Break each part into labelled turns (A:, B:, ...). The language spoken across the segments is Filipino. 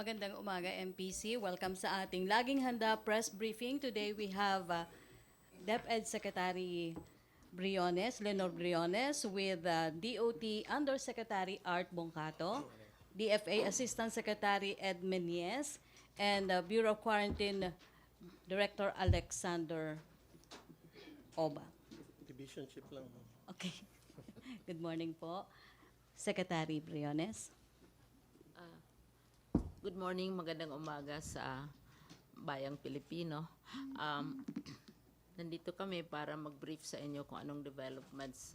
A: Magandang umaga, MPC. Welcome sa ating laging handa press briefing. Today we have DepEd Secretary Leonor Briones, with DOT Undersecretary Art Bongcato, DFA Assistant Secretary Ed Menyes, and Bureau of Quarantine Director Alexander Oba.
B: Division chief lang.
A: Okay. Good morning po, Secretary Briones.
C: Good morning, magandang umaga sa bayang Pilipino. Nandito kami para mag-brief sa inyo kung anong developments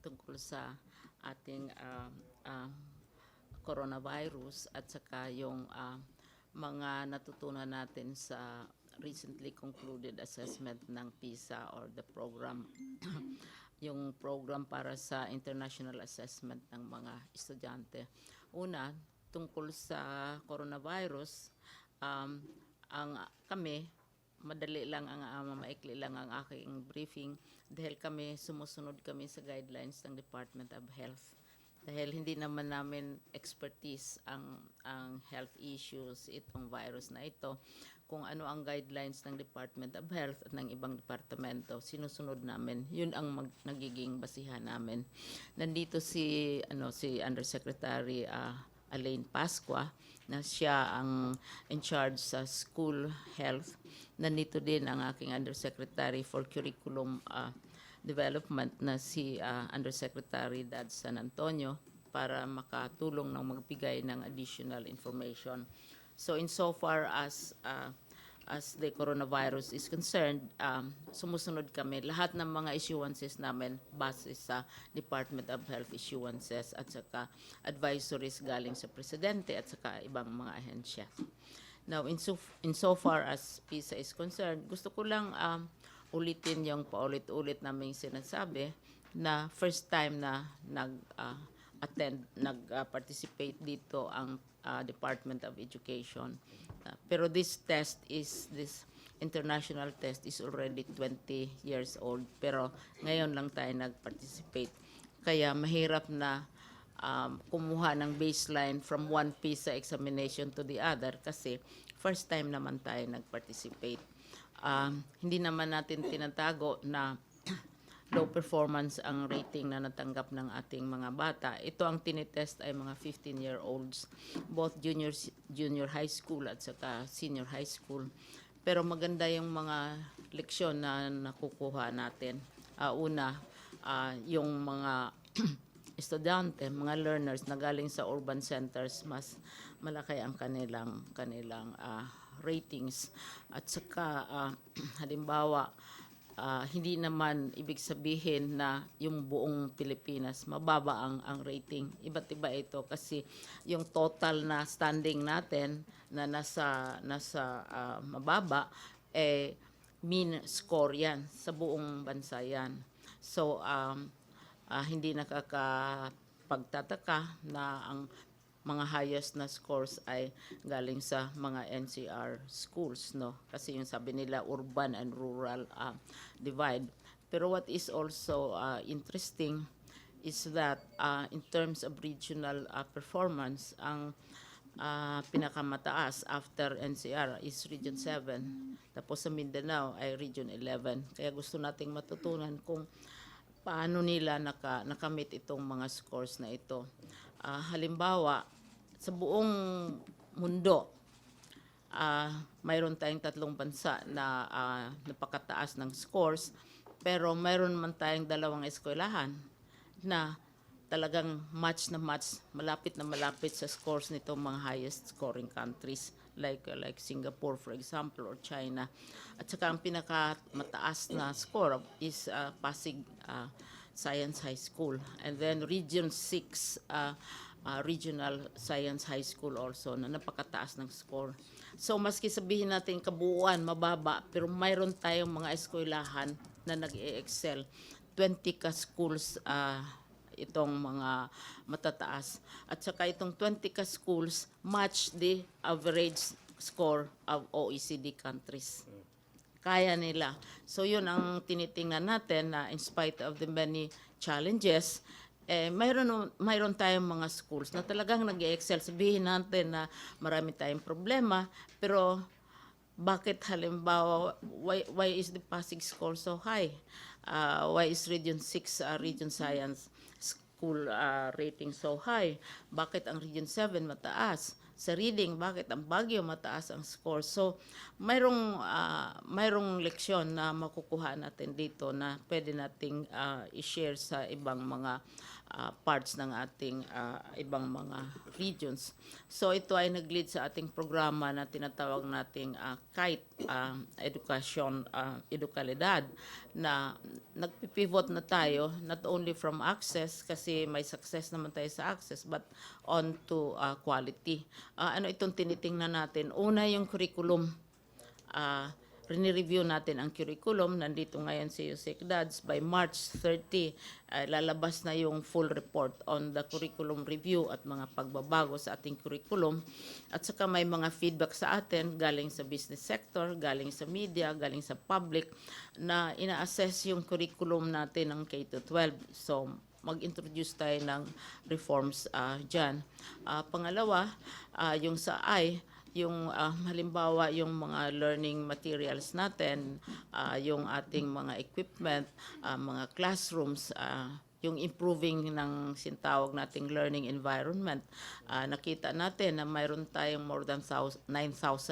C: tungkol sa ating coronavirus at saka yung mga natutunan natin sa recently concluded assessment ng PISA or the program, yung program para sa international assessment ng mga estudyante. Una, tungkol sa coronavirus, kami, madali lang maikli lang ang aking briefing dahil sumusunod kami sa guidelines ng Department of Health. Dahil hindi naman namin expertise ang health issues itong virus na ito. Kung ano ang guidelines ng Department of Health at ng ibang departamento, sinusunod namin. Yun ang nagiging basihan namin. Nandito si Undersecretary Elaine Pasqua, na siya ang in charge sa school health. Nandito din ang aking Undersecretary for Curriculum Development na si Undersecretary Dad San Antonio para makatulong ng magbigay ng additional information. So insofar as the coronavirus is concerned, sumusunod kami. Lahat ng mga issuances namin base sa Department of Health issuances at saka advisories galing sa Presidente at saka ibang mga ahensya. Now, insofar as PISA is concerned, gusto ko lang ulitin yung paulit-ulit naming sinasabi na first time na nag-participate dito ang Department of Education. Pero this international test is already 20 years old. Pero ngayon lang tayo nag-participate. Kaya mahirap na kumuha ng baseline from one PISA examination to the other kasi first time naman tayo nag-participate. Hindi naman natin tinatago na low performance ang rating na natanggap ng ating mga bata. Ito ang tinitest ay mga 15-year-olds, both junior high school at saka senior high school. Pero maganda yung mga leksyon na nakukuha natin. Yung mga estudyante, mga learners na galing sa urban centers, mas malaki ang kanilang ratings. At saka halimbawa, hindi naman ibig sabihin na yung buong Pilipinas mababa ang rating. Iba't iba ito kasi yung total na standing natin na nasa mababa mean score yan sa buong bansa yan. So hindi nakakapagtataka na ang mga highest na scores ay galing sa mga NCR schools, no? Kasi yung sabi nila urban and rural divide. Pero what is also interesting is that in terms of regional performance, ang pinakamataas after NCR is Region 7. Tapos sa Mindanao ay Region 11. Kaya gusto nating matutunan kung paano nila nakamit itong mga scores na ito. Halimbawa, sa buong mundo, mayroon tayong 3 bansa na napakataas ng scores, pero mayroon man tayong 2 eskwelahan na talagang match na match, malapit na malapit sa scores nitong mga highest scoring countries like Singapore, for example, or China. At saka ang pinakamataas na score is Pasig Science High School. And then Region 6 Regional Science High School also na napakataas ng score. So maski sabihin natin kabuuan mababa, pero mayroon tayong mga eskwelahan na nag-e-excel. 20 ka schools itong mga matataas. At saka itong 20 ka schools match the average score of OECD countries. Kaya nila. So yun ang tinitingnan natin na in spite of the many challenges, mayroon tayong mga schools na talagang nag-excel. Sabihin natin na marami tayong problema, pero bakit halimbawa, why is the passing score so high? Why is Region 6, Region Science School rating so high? Bakit ang Region 7 mataas? Sa reading, bakit ang Baguio mataas ang score? So, mayroong leksyon na makukuha natin dito na pwede nating i-share sa ibang mga parts ng ating ibang mga regions. So ito ay nag-lead sa ating programa na tinatawag nating KITE, Edukalidad, na nagpipivot na tayo not only from access, kasi may success naman tayo sa access, but on to quality. Ano itong tinitingnan natin? Una, yung curriculum. Rini-review natin ang curriculum. Nandito ngayon si Yusek Dads. By March 30, lalabas na yung full report on the curriculum review at mga pagbabago sa ating curriculum. At saka may mga feedback sa atin galing sa business sector, galing sa media, galing sa public, na ina-assess yung curriculum natin ng K-12. So, mag-introduce tayo ng reforms dyan. Pangalawa, yung sa yung halimbawa yung mga learning materials natin, yung ating mga equipment, mga classrooms, yung improving ng sintawag nating learning environment. Nakita natin na mayroon tayong more than 9,000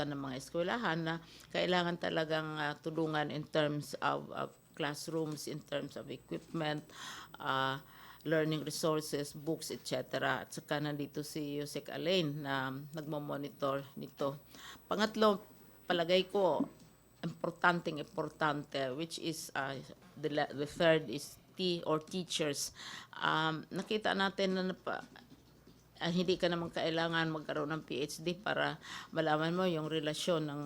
C: na mga eskwelahan na kailangan talagang tulungan in terms of classrooms, in terms of equipment, learning resources, books, etc. At saka nandito si Yusek Alain na nagmamonitor nito. Pangatlo, palagay ko, importante, which is the third is T or teachers. Nakita natin na hindi ka naman kailangan magkaroon ng PhD para malaman mo yung relasyon ng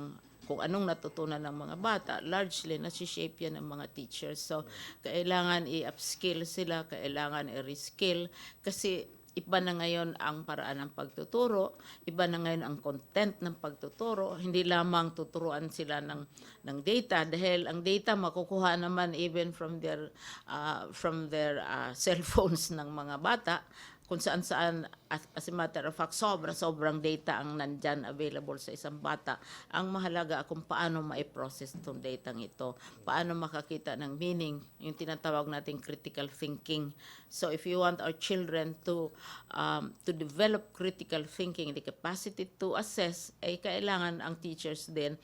C: kung anong natutunan ng mga bata. Largely, nasi-shape yan ng mga teachers. So, kailangan i-upskill sila, kailangan i-reskill, kasi iba na ngayon ang paraan ng pagtuturo, iba na ngayon ang content ng pagtuturo, hindi lamang tuturuan sila ng data, dahil ang data makukuha naman even from their cellphones ng mga bata, kung saan as a matter of fact, sobrang data ang nandyan available sa isang bata. Ang mahalaga kung paano ma-process itong data ito, paano makakita ng meaning, yung tinatawag nating critical thinking. So if you want our children to develop critical thinking, the capacity to assess, ay kailangan ang teachers din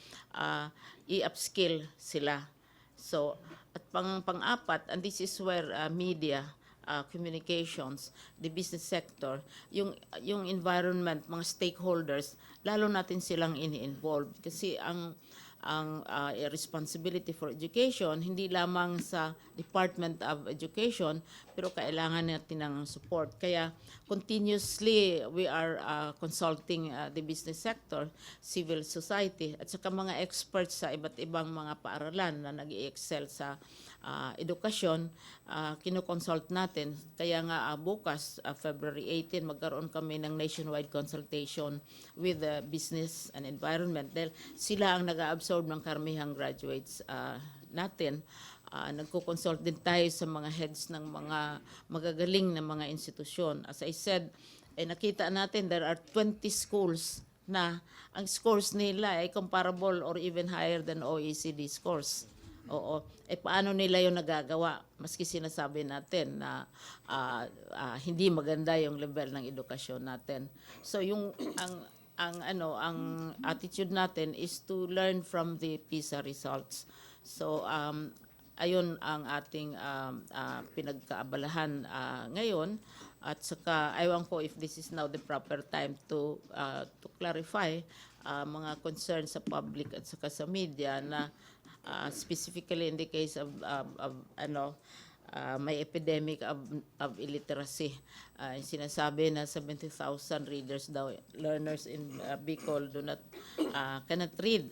C: i-upskill sila. So, at pang-apat, and this is where media, communications, the business sector, yung environment, mga stakeholders, lalo natin silang ini-involve, kasi ang responsibility for education hindi lamang sa Department of Education, pero kailangan natin ng support. Kaya continuously we are consulting the business sector, civil society, at saka mga experts sa iba't ibang mga paaralan na nag-i-excel sa edukasyon, kinoconsult natin. Kaya nga bukas, February 18, magkaroon kami ng nationwide consultation with the business and environment, dahil sila ang nag-absorb ng karmihang graduates natin. Nagko-consult din tayo sa mga heads ng mga magagaling na mga institusyon. As I said, nakita natin there are 20 schools na ang scores nila ay comparable or even higher than OECD scores. Oo. Paano nila yung nagagawa? Maski sinasabi natin na hindi maganda yung level ng edukasyon natin. So yung ang attitude natin is to learn from the PISA results. So ayun ang ating pinagkaabalahan ngayon. At saka ayaw ko if this is now the proper time to clarify mga concerns sa public at saka sa media na specifically in the case of may epidemic of illiteracy. Sinasabi na 70,000 readers daw, learners in Bicol cannot read.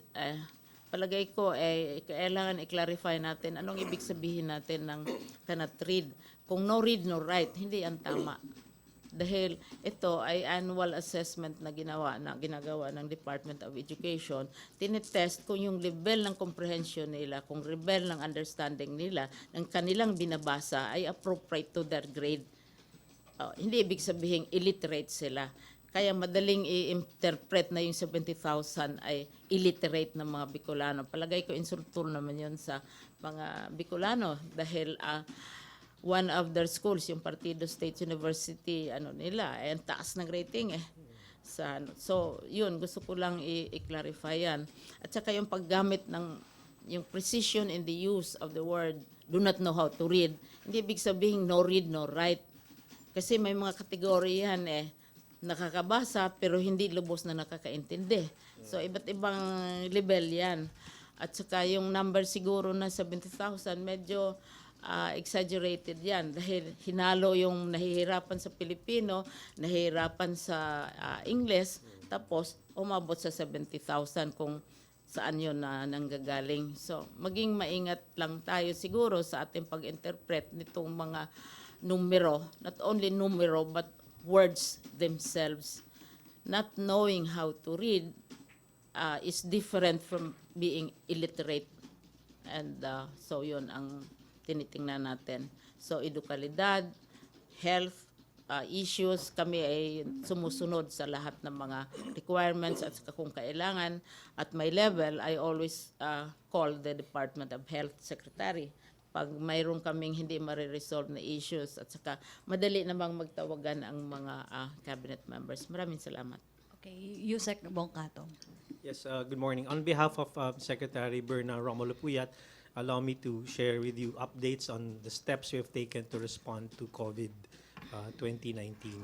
C: Palagay ko kailangan i-clarify natin anong ibig sabihin natin ng cannot read. Kung no read, no write, hindi yan tama. Dahil ito ay annual assessment na ginagawa ng Department of Education. Tinitest kung yung level ng comprehension nila, kung level ng understanding nila, ng kanilang binabasa ay appropriate to their grade. hindi ibig sabihin illiterate sila. Kaya madaling i-interpret na yung 70,000 ay illiterate na mga Bicolano. Palagay ko insulto naman yun sa mga Bicolano dahil one of their schools, yung Partido State University, nila, ang taas ng rating eh. So, yun, gusto ko lang i-clarify yan. At saka yung paggamit ng, yung precision in the use of the word, do not know how to read. Hindi ibig sabihin no read, no write. Kasi may mga kategorya yan eh, nakakabasa pero hindi lubos na nakakaintindi. So, iba't ibang level yan. At saka yung number siguro na 70,000, medyo exaggerated yan dahil hinalo yung nahihirapan sa Pilipino, nahihirapan sa English, tapos umabot sa 70,000 kung saan yun na nanggagaling. So, maging maingat lang tayo siguro sa ating pag-interpret nitong mga numero, not only numero but words themselves. Not knowing how to read is different from being illiterate. And so yun ang tinitingnan natin. So edukalidad, health issues, kami ay sumusunod sa lahat ng mga requirements at kung kailangan. At my level, I always call the Department of Health Secretary pag mayroon kaming hindi mariresolve na issues at saka madali namang magtawagan ang mga cabinet members. Maraming salamat.
A: Okay, Yusek Bongkato.
B: Yes, good morning. On behalf of Secretary Berna Romulo Puyat, allow me to share with you updates on the steps we have taken to respond to COVID 2019.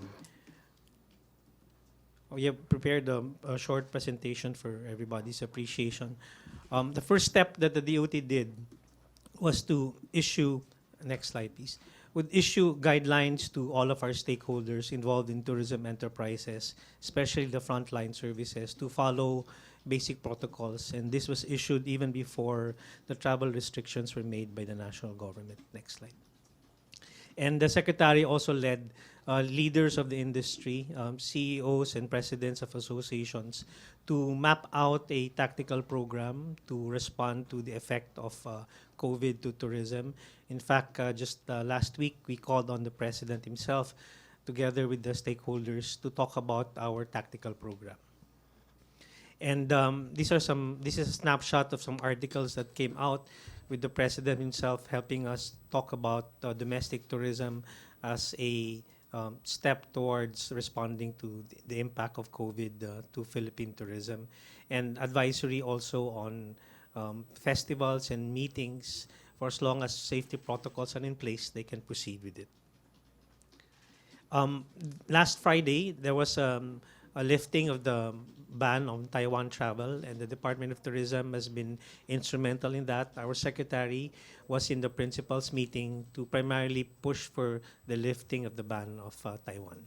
B: We have prepared a short presentation for everybody's appreciation. The first step that the DOT did was to issue, next slide please, would issue guidelines to all of our stakeholders involved in tourism enterprises, especially the frontline services, to follow basic protocols. And this was issued even before the travel restrictions were made by the national government. Next slide. And the Secretary also led leaders of the industry, CEOs and presidents of associations to map out a tactical program to respond to the effect of COVID to tourism. In fact, just last week, we called on the President himself together with the stakeholders to talk about our tactical program. And this is a snapshot of some articles that came out with the President himself helping us talk about domestic tourism as a step towards responding to the impact of COVID to Philippine tourism, and advisory also on festivals and meetings. For as long as safety protocols are in place, they can proceed with it. Last Friday, there was a lifting of the ban on Taiwan travel, and the Department of Tourism has been instrumental in that. Our secretary was in the principals meeting to primarily push for the lifting of the ban of Taiwan.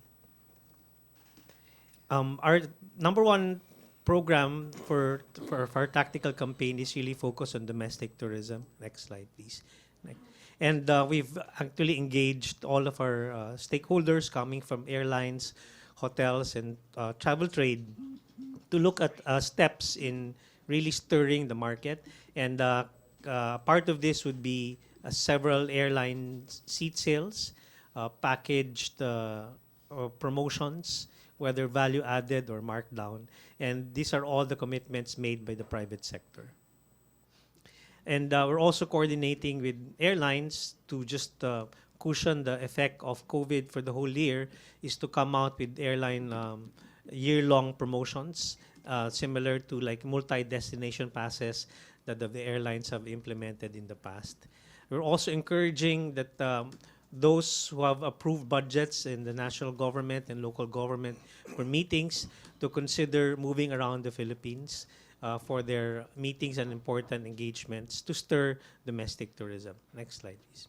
B: Our number one program for our tactical campaign is really focused on domestic tourism. Next slide, please. And we've actually engaged all of our stakeholders coming from airlines, hotels, and travel trade to look at steps in really stirring the market. And part of this would be several airline seat sales, packaged promotions, whether value added or marked down. And these are all the commitments made by the private sector. And we're also coordinating with airlines to just cushion the effect of COVID for the whole year, is to come out with airline year-long promotions, similar to like multi-destination passes that the airlines have implemented in the past. We're also encouraging that those who have approved budgets in the national government and local government for meetings to consider moving around the Philippines for their meetings and important engagements to stir domestic tourism. Next slide, please.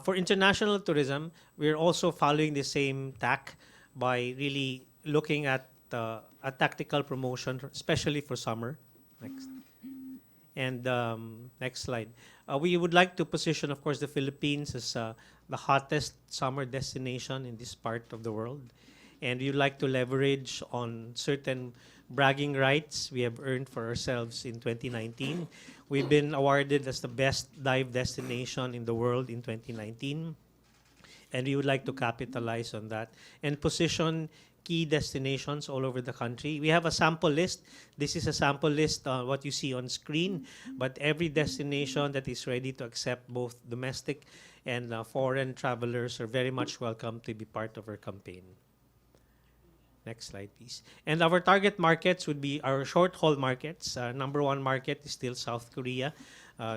B: For international tourism, we're also following the same tack by really looking at a tactical promotion, especially for summer. Next. And next slide. We would like to position, of course, the Philippines as the hottest summer destination in this part of the world. And we would like to leverage on certain bragging rights we have earned for ourselves in 2019. We've been awarded as the best dive destination in the world in 2019. And we would like to capitalize on that and position key destinations all over the country. We have a sample list. This is a sample list, what you see on screen, but every destination that is ready to accept both domestic and foreign travelers are very much welcome to be part of our campaign. Next slide, please. And our target markets would be our short-haul markets. Number one market is still South Korea,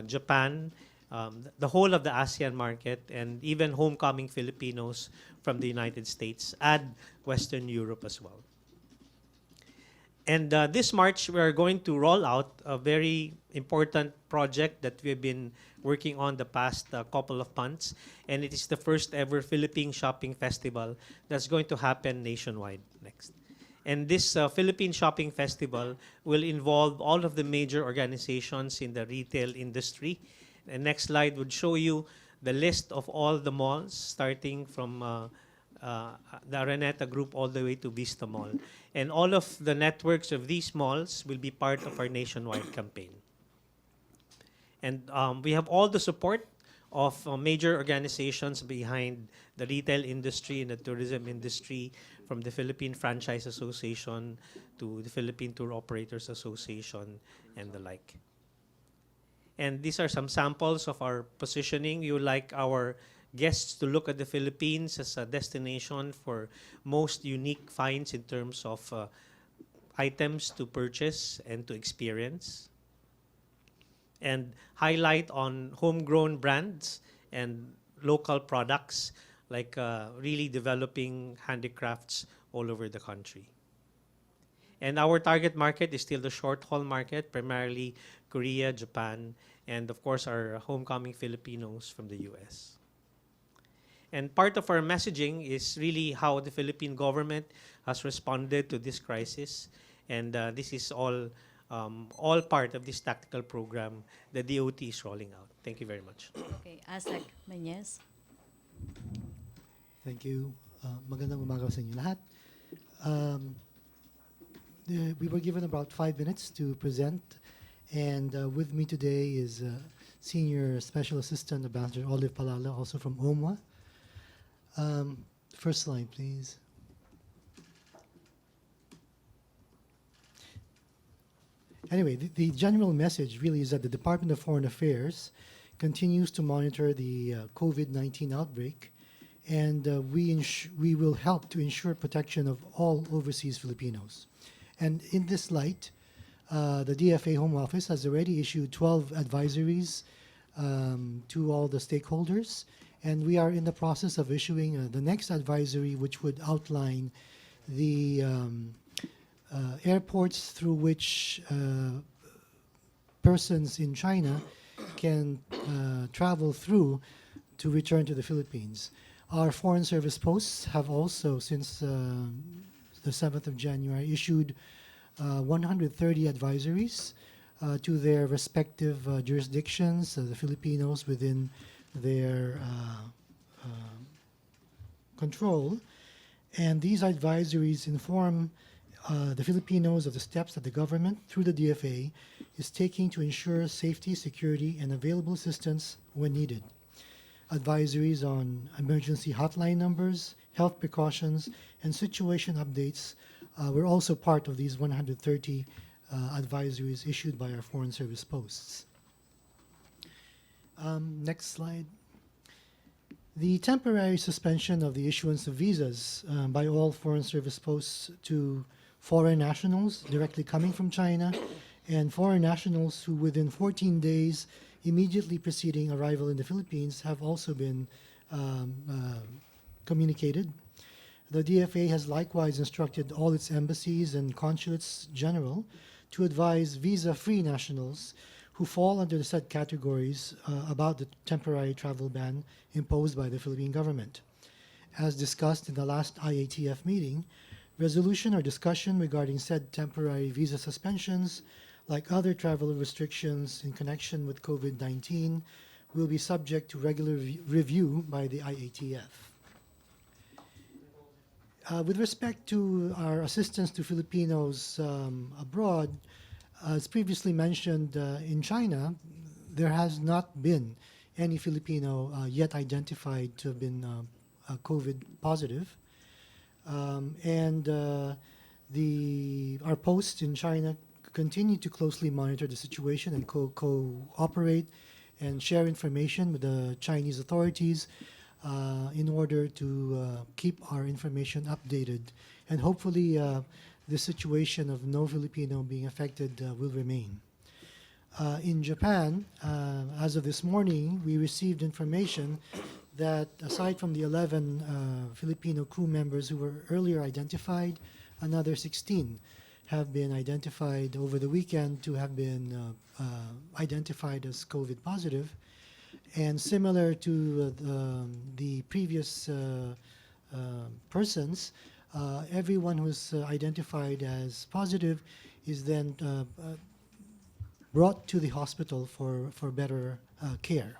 B: Japan, the whole of the ASEAN market, and even homecoming Filipinos from the United States, add Western Europe as well. And this March, we are going to roll out a very important project that we've been working on the past couple of months, and it is the first ever Philippine Shopping Festival that's going to happen nationwide next. And this Philippine Shopping Festival will involve all of the major organizations in the retail industry. The next slide would show you the list of all the malls, starting from the Araneta Group all the way to Vista Mall. And all of the networks of these malls will be part of our nationwide campaign. And we have all the support of major organizations behind the retail industry and the tourism industry, from the Philippine Franchise Association to the Philippine Tour Operators Association and the like. And these are some samples of our positioning. We would like our guests to look at the Philippines as a destination for most unique finds in terms of items to purchase and to experience, and highlight on homegrown brands and local products, like really developing handicrafts all over the country. And our target market is still the short-haul market, primarily Korea, Japan, and of course our homecoming Filipinos from the US. And part of our messaging is really how the Philippine government has responded to this crisis. And this is all part of this tactical program the DOT is rolling out. Thank you very much.
A: Okay, Asek Menyes.
D: Thank you. Magandang umaga sa inyo lahat. We were given about 5 minutes to present, and with me today is Senior Special Assistant Ambassador Olive Palala, also from OMWA. First slide, please. Anyway, the general message really is that the Department of Foreign Affairs continues to monitor the COVID-19 outbreak, and we will help to ensure protection of all overseas Filipinos. And in this light, the DFA Home Office has already issued 12 advisories to all the stakeholders, and we are in the process of issuing the next advisory, which would outline the airports through which persons in China can travel through to return to the Philippines. Our Foreign Service posts have also, since the 7th of January, issued 130 advisories to their respective jurisdictions, the Filipinos within their control. And these advisories inform the Filipinos of the steps that the government, through the DFA, is taking to ensure safety, security, and available assistance when needed. Advisories on emergency hotline numbers, health precautions, and situation updates were also part of these 130 advisories issued by our Foreign Service posts. Next slide. The temporary suspension of the issuance of visas by all Foreign Service posts to foreign nationals directly coming from China and foreign nationals who within 14 days immediately preceding arrival in the Philippines have also been communicated. The DFA has likewise instructed all its embassies and consulates general to advise visa-free nationals who fall under the said categories about the temporary travel ban imposed by the Philippine government. As discussed in the last IATF meeting, resolution or discussion regarding said temporary visa suspensions, like other travel restrictions in connection with COVID-19, will be subject to regular review by the IATF. With respect to our assistance to Filipinos abroad, as previously mentioned, in China, there has not been any Filipino yet identified to have been COVID positive. And our posts in China continue to closely monitor the situation and cooperate and share information with the Chinese authorities in order to keep our information updated. And hopefully the situation of no Filipino being affected will remain. In Japan, as of this morning, we received information that aside from the 11 Filipino crew members who were earlier identified, another 16 have been identified over the weekend to have been identified as COVID positive. And similar to the previous persons, everyone who's identified as positive is then brought to the hospital for better care.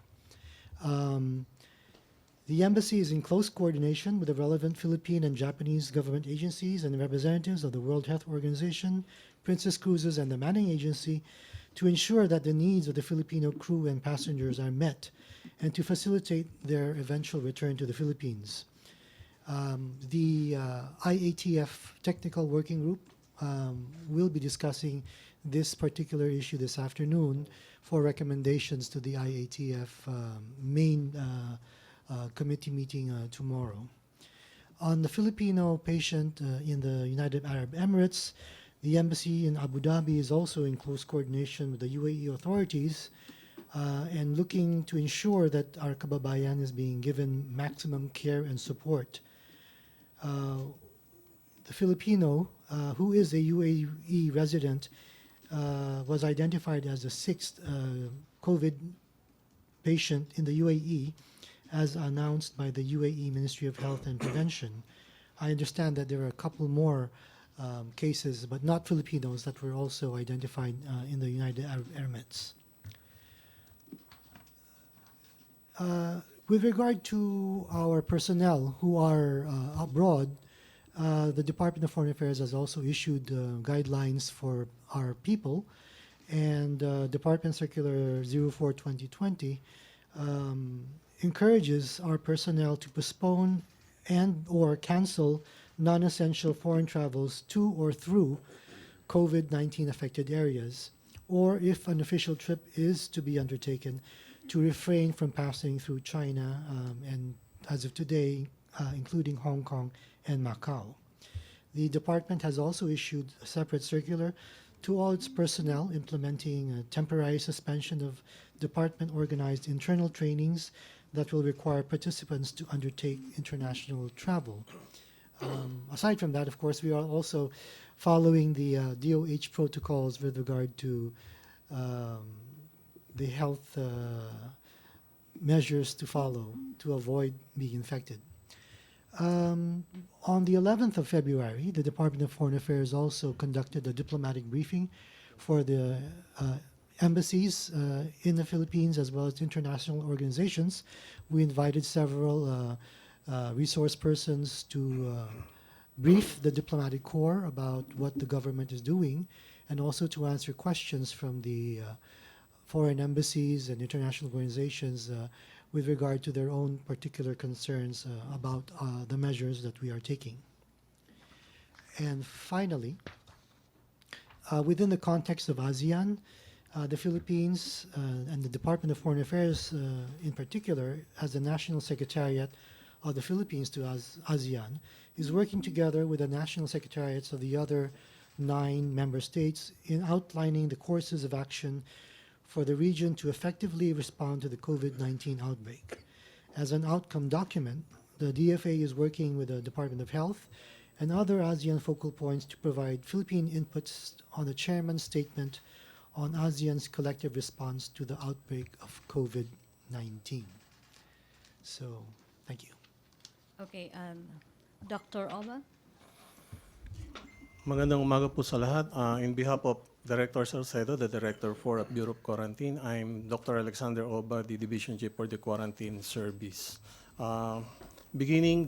D: The embassy is in close coordination with the relevant Philippine and Japanese government agencies and representatives of the World Health Organization, Princess Cruises, and the Manning Agency to ensure that the needs of the Filipino crew and passengers are met and to facilitate their eventual return to the Philippines. The IATF Technical Working Group will be discussing this particular issue this afternoon for recommendations to the IATF main committee meeting tomorrow. On the Filipino patient in the United Arab Emirates, the embassy in Abu Dhabi is also in close coordination with the UAE authorities and looking to ensure that our kababayan is being given maximum care and support. The Filipino, who is a UAE resident, was identified as the 6th COVID patient in the UAE as announced by the UAE Ministry of Health and Prevention. I understand that there are a couple more cases, but not Filipinos, that were also identified in the United Arab Emirates. With regard to our personnel who are abroad, the Department of Foreign Affairs has also issued guidelines for our people, and Department Circular 04-2020 encourages our personnel to postpone and or cancel non-essential foreign travels to or through COVID-19 affected areas, or if an official trip is to be undertaken, to refrain from passing through China and as of today, including Hong Kong and Macau. The department has also issued a separate circular to all its personnel implementing a temporary suspension of department-organized internal trainings that will require participants to undertake international travel. Aside from that, of course, we are also following the DOH protocols with regard to the health measures to follow to avoid being infected. On the 11th of February, the Department of Foreign Affairs also conducted a diplomatic briefing for the embassies in the Philippines as well as international organizations. We invited several resource persons to brief the diplomatic corps about what the government is doing and also to answer questions from the foreign embassies and international organizations with regard to their own particular concerns about the measures that we are taking. And finally, within the context of ASEAN, the Philippines and the Department of Foreign Affairs in particular, as the National Secretariat of the Philippines to ASEAN, is working together with the national secretariats of the other 9 member states in outlining the courses of action for the region to effectively respond to the COVID-19 outbreak. As an outcome document, the DFA is working with the Department of Health and other ASEAN focal points to provide Philippine inputs on the chairman's statement on ASEAN's collective response to the outbreak of COVID-19. So, thank you.
A: Okay, Dr. Oba?
E: Magandang umaga po sa lahat. In behalf of Director Salcedo, the Director for Bureau of Quarantine, I'm Dr. Alexander Oba, the Division Chief for the Quarantine Service. Beginning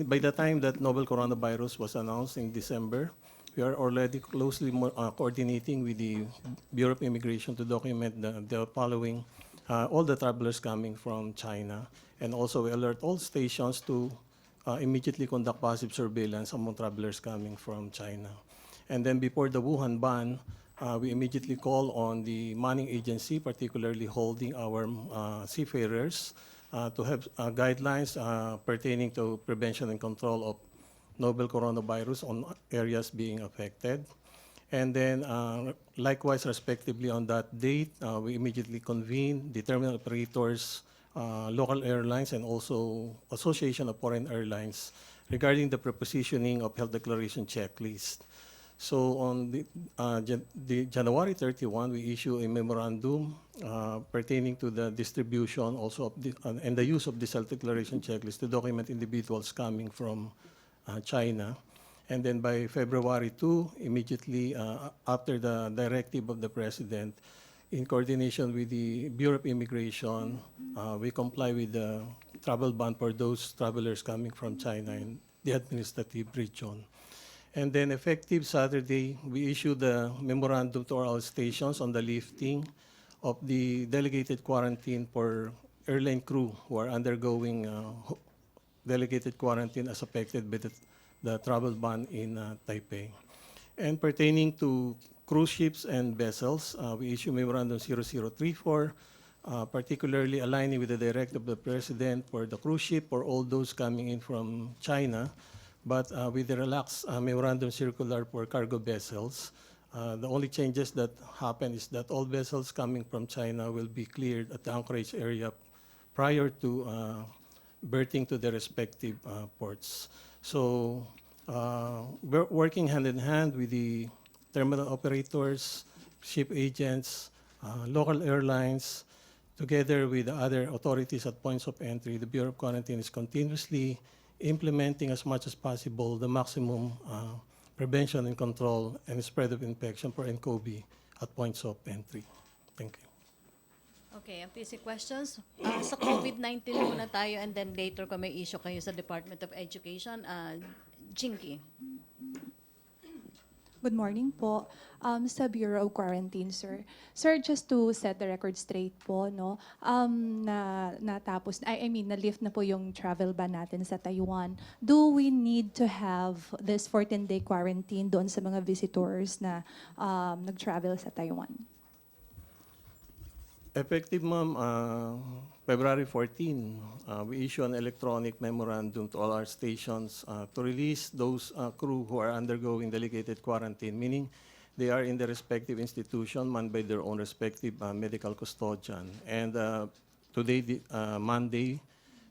E: by the time that novel coronavirus was announced in December, we are already closely coordinating with the Bureau of Immigration to document the following all the travelers coming from China. And also we alert all stations to immediately conduct passive surveillance among travelers coming from China. And then before the Wuhan ban, we immediately call on the manning agency, particularly holding our seafarers, to have guidelines pertaining to prevention and control of novel coronavirus on areas being affected. And then, likewise, respectively, on that date, we immediately convene the terminal operators, local airlines, and also Association of Foreign Airlines regarding the prepositioning of health declaration checklist. So on the January 31, we issue a memorandum pertaining to the distribution also of and the use of this health declaration checklist to document individuals coming from China. And then by February 2, immediately after the directive of the President, in coordination with the Bureau of Immigration, we comply with the travel ban for those travelers coming from China in the administrative region. And then effective Saturday, we issued the memorandum to all stations on the lifting of the delegated quarantine for airline crew who are undergoing delegated quarantine as affected by the travel ban in Taipei. And pertaining to cruise ships and vessels, we issue Memorandum 0034, particularly aligning with the directive of the President for the cruise ship or all those coming in from China, but with the relaxed Memorandum Circular for cargo vessels. The only changes that happen is that all vessels coming from China will be cleared at the anchorage area prior to berthing to their respective ports. So we're working hand in hand with the terminal operators, ship agents, local airlines, together with the other authorities at points of entry. The Bureau of Quarantine is continuously implementing as much as possible the maximum prevention and control and spread of infection for nCoV at points of entry. Thank you.
A: Okay, MPC questions. Sa COVID-19 muna tayo and then later kung may issue kayo sa Department of Education. Jinky.
F: Good morning po. Sa Bureau of Quarantine, sir. Sir, just to set the record straight po, no, na-lift na po yung travel ban natin sa Taiwan. Do we need to have this 14-day quarantine doon sa mga visitors na nag-travel sa Taiwan?
E: Effective, ma'am, February 14, we issue an electronic memorandum to all our stations to release those crew who are undergoing delegated quarantine, meaning they are in the respective institution manned by their own respective medical custodian. And today, Monday,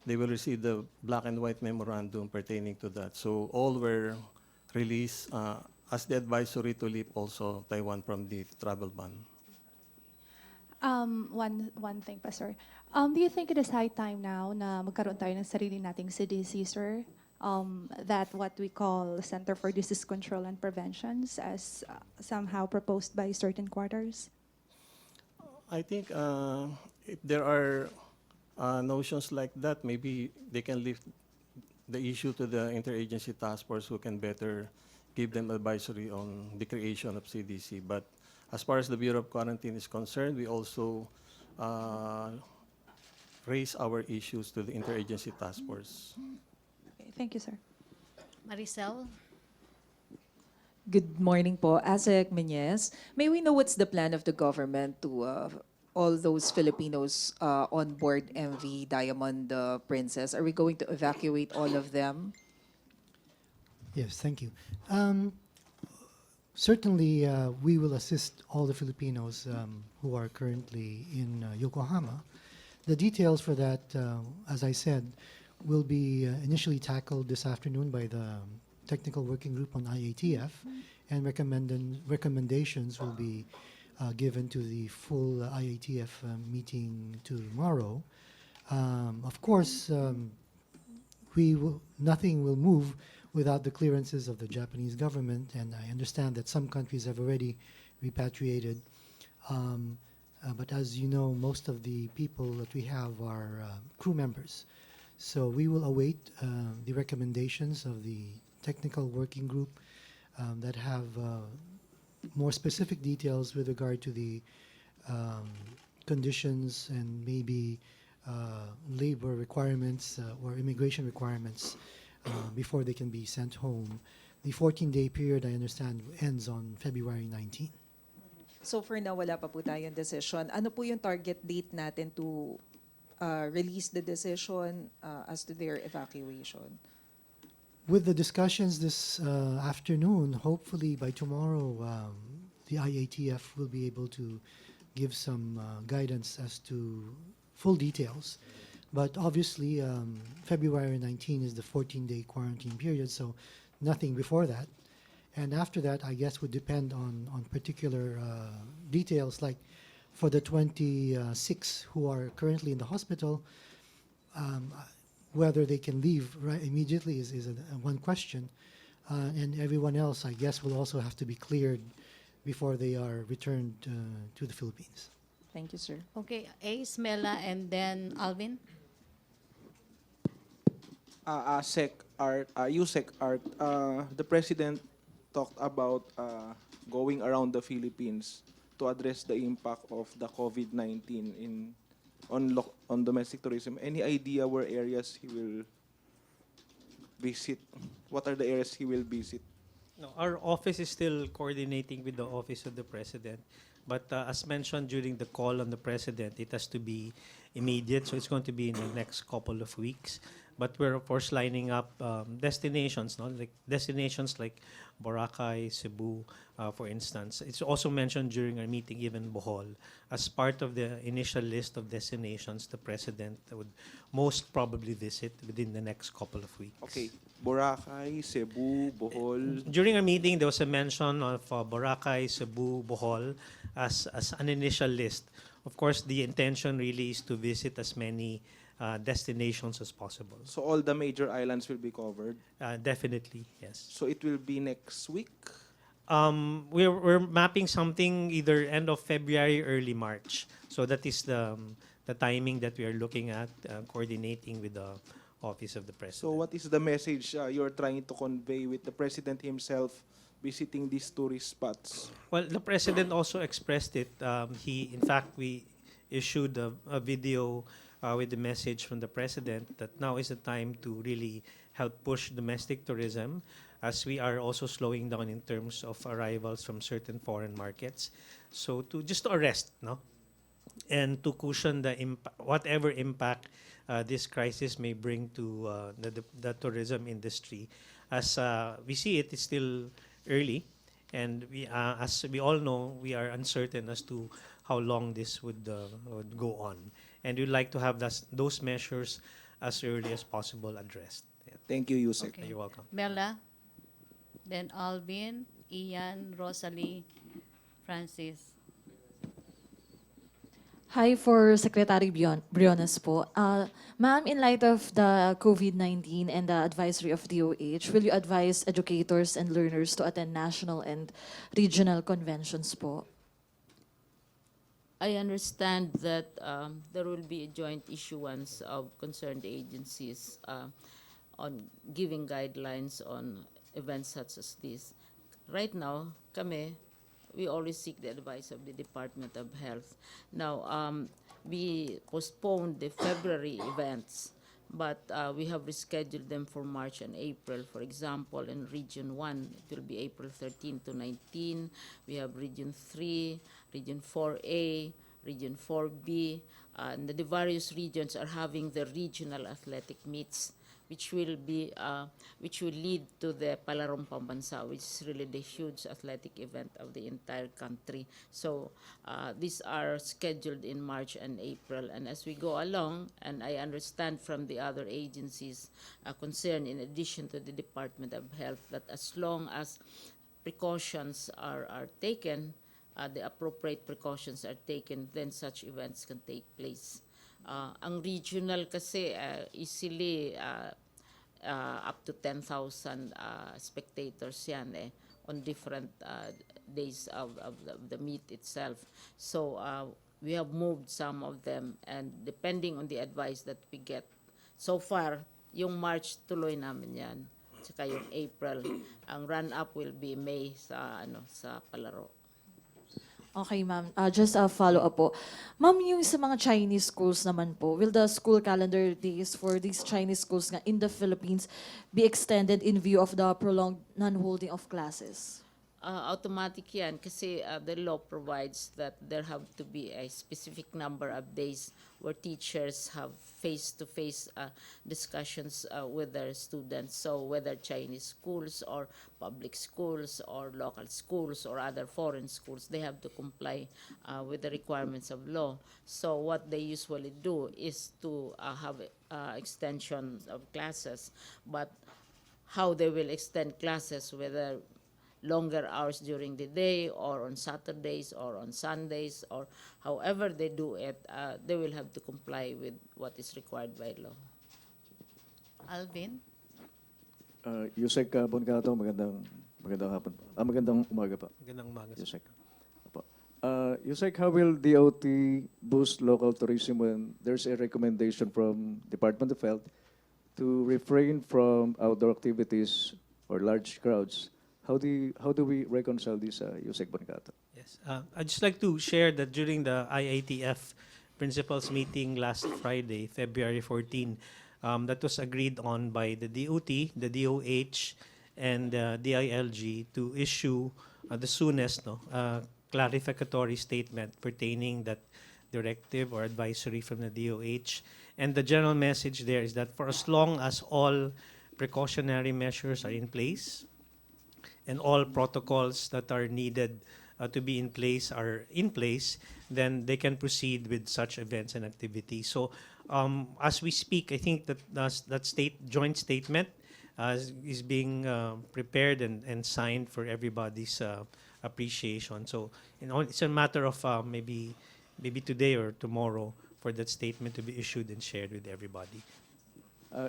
E: they will receive the black and white memorandum pertaining to that. So all were released as the advisory to leave also Taiwan from the travel ban.
F: One thing pa, sir. Do you think it is high time now na magkaroon tayo ng sarili nating CDC, sir? That what we call Center for Disease Control and Preventions as somehow proposed by certain quarters?
E: I think if there are notions like that, maybe they can lift the issue to the interagency task force who can better give them advisory on the creation of CDC. But as far as the Bureau of Quarantine is concerned, we also raise our issues to the interagency task force.
F: Okay, thank you, sir.
A: Maricel.
G: Good morning po. Azek Menyes, may we know what's the plan of the government to all those Filipinos on board MV Diamond Princess? Are we going to evacuate all of them?
D: Yes, thank you. Certainly, we will assist all the Filipinos who are currently in Yokohama. The details for that, as I said, will be initially tackled this afternoon by the Technical Working Group on IATF, and recommendations will be given to the full IATF meeting tomorrow. Of course, nothing will move without the clearances of the Japanese government, and I understand that some countries have already repatriated. But as you know, most of the people that we have are crew members. So we will await the recommendations of the technical working group that have more specific details with regard to the conditions and maybe labor requirements or immigration requirements before they can be sent home. The 14-day period, I understand, ends on February 19.
G: So for now, wala pa po tayong decision. Ano po yung target date natin to release the decision as to their evacuation?
D: With the discussions this afternoon, hopefully by tomorrow, the IATF will be able to give some guidance as to full details. But obviously, February 19 is the 14-day quarantine period, so nothing before that. And after that, I guess would depend on particular details, like for the 26 who are currently in the hospital, whether they can leave right immediately is one question. And everyone else, I guess, will also have to be cleared before they are returned to the Philippines.
G: Thank you, sir.
A: Okay, Ace, Mela, and then Alvin.
H: USEC Art, the president talked about going around the Philippines to address the impact of the COVID-19 on domestic tourism. Any idea where areas he will visit? What are the areas he will visit?
B: No, our office is still coordinating with the Office of the President. But as mentioned during the call on the President, it has to be immediate, so it's going to be in the next couple of weeks. But we're, of course, lining up destinations, no? Like destinations like Boracay, Cebu, for instance. It's also mentioned during our meeting, even Bohol. As part of the initial list of destinations the President would most probably visit within the next couple of weeks.
H: Okay, Boracay, Cebu, Bohol.
B: During our meeting, there was a mention of Boracay, Cebu, Bohol as an initial list. Of course, the intention really is to visit as many destinations as possible.
H: So all the major islands will be covered.
B: Definitely, yes.
H: So it will be next week.
B: We're mapping something either end of February, early March. So that is the timing that we are looking at, coordinating with the Office of the President.
H: So what is the message you're trying to convey with the president himself visiting these tourist spots?
B: Well, the President also expressed it. In fact, we issued a video with the message from the President that now is the time to really help push domestic tourism, as we are also slowing down in terms of arrivals from certain foreign markets. So to just to arrest, no, and to cushion the whatever impact this crisis may bring to the tourism industry. As we see it, it's still early, and as we all know, we are uncertain as to how long this would go on. And we'd like to have those measures as early as possible addressed. Yeah.
H: Thank you, Yusek.
A: Okay.
B: You're welcome.
A: Mela, then Alvin, Ian, Rosalie, Francis.
I: Hi, for Secretary Briones po. Ma'am, in light of the COVID-19 and the advisory of DOH, will you advise educators and learners to attend national and regional conventions po?
C: I understand that there will be a joint issuance of concerned agencies on giving guidelines on events such as this. Right now, we always seek the advice of the Department of Health. Now, we postponed the February events, but we have rescheduled them for March and April. For example, in Region 1, it will be April 13 to 19. We have Region 3, Region 4A, Region 4B, and the various regions are having the regional athletic meets, which will lead to the Palarong Pambansa, which is really the huge athletic event of the entire country. So these are scheduled in March and April, and as we go along, and I understand from the other agencies concerned, in addition to the Department of Health, that as long as precautions are taken, the appropriate precautions are taken, then such events can take place. Ang regional kasi easily up to 10,000 spectators yan on different days of the meet itself. So we have moved some of them, and depending on the advice that we get. So far, yung March tuloy namin yan. Tsaka yung April. Ang run-up will be May sa Palaro.
I: Okay, ma'am. Just a follow-up po. Ma'am, yung sa mga Chinese schools naman po, will the school calendar days for these Chinese schools nga in the Philippines be extended in view of the prolonged non-holding of classes?
C: Automatic yan kasi the law provides that there have to be a specific number of days where teachers have face-to-face discussions with their students. So whether Chinese schools or public schools or local schools or other foreign schools, they have to comply with the requirements of law. So what they usually do is to have extension of classes, but how they will extend classes, whether longer hours during the day or on Saturdays or on Sundays or however they do it, they will have to comply with what is required by law.
A: Alvin?
J: Yusek Bongato, magandang hapon. Magandang umaga pa.
B: Magandang umaga.
J: Yusek. Opo. Yusek, how will DOT boost local tourism when there's a recommendation from Department of Health to refrain from outdoor activities or large crowds? How do we reconcile this, Yusek Bongato?
B: Yes. I'd just like to share that during the IATF principals meeting last Friday, February 14, that was agreed on by the DOT, the DOH, and DILG to issue the soonest clarificatory statement pertaining that directive or advisory from the DOH. And the general message there is that for as long as all precautionary measures are in place, and all protocols that are needed to be in place are in place, then they can proceed with such events and activities. So as we speak, I think that that joint statement is being prepared and signed for everybody's appreciation. So it's a matter of maybe today or tomorrow for that statement to be issued and shared with everybody.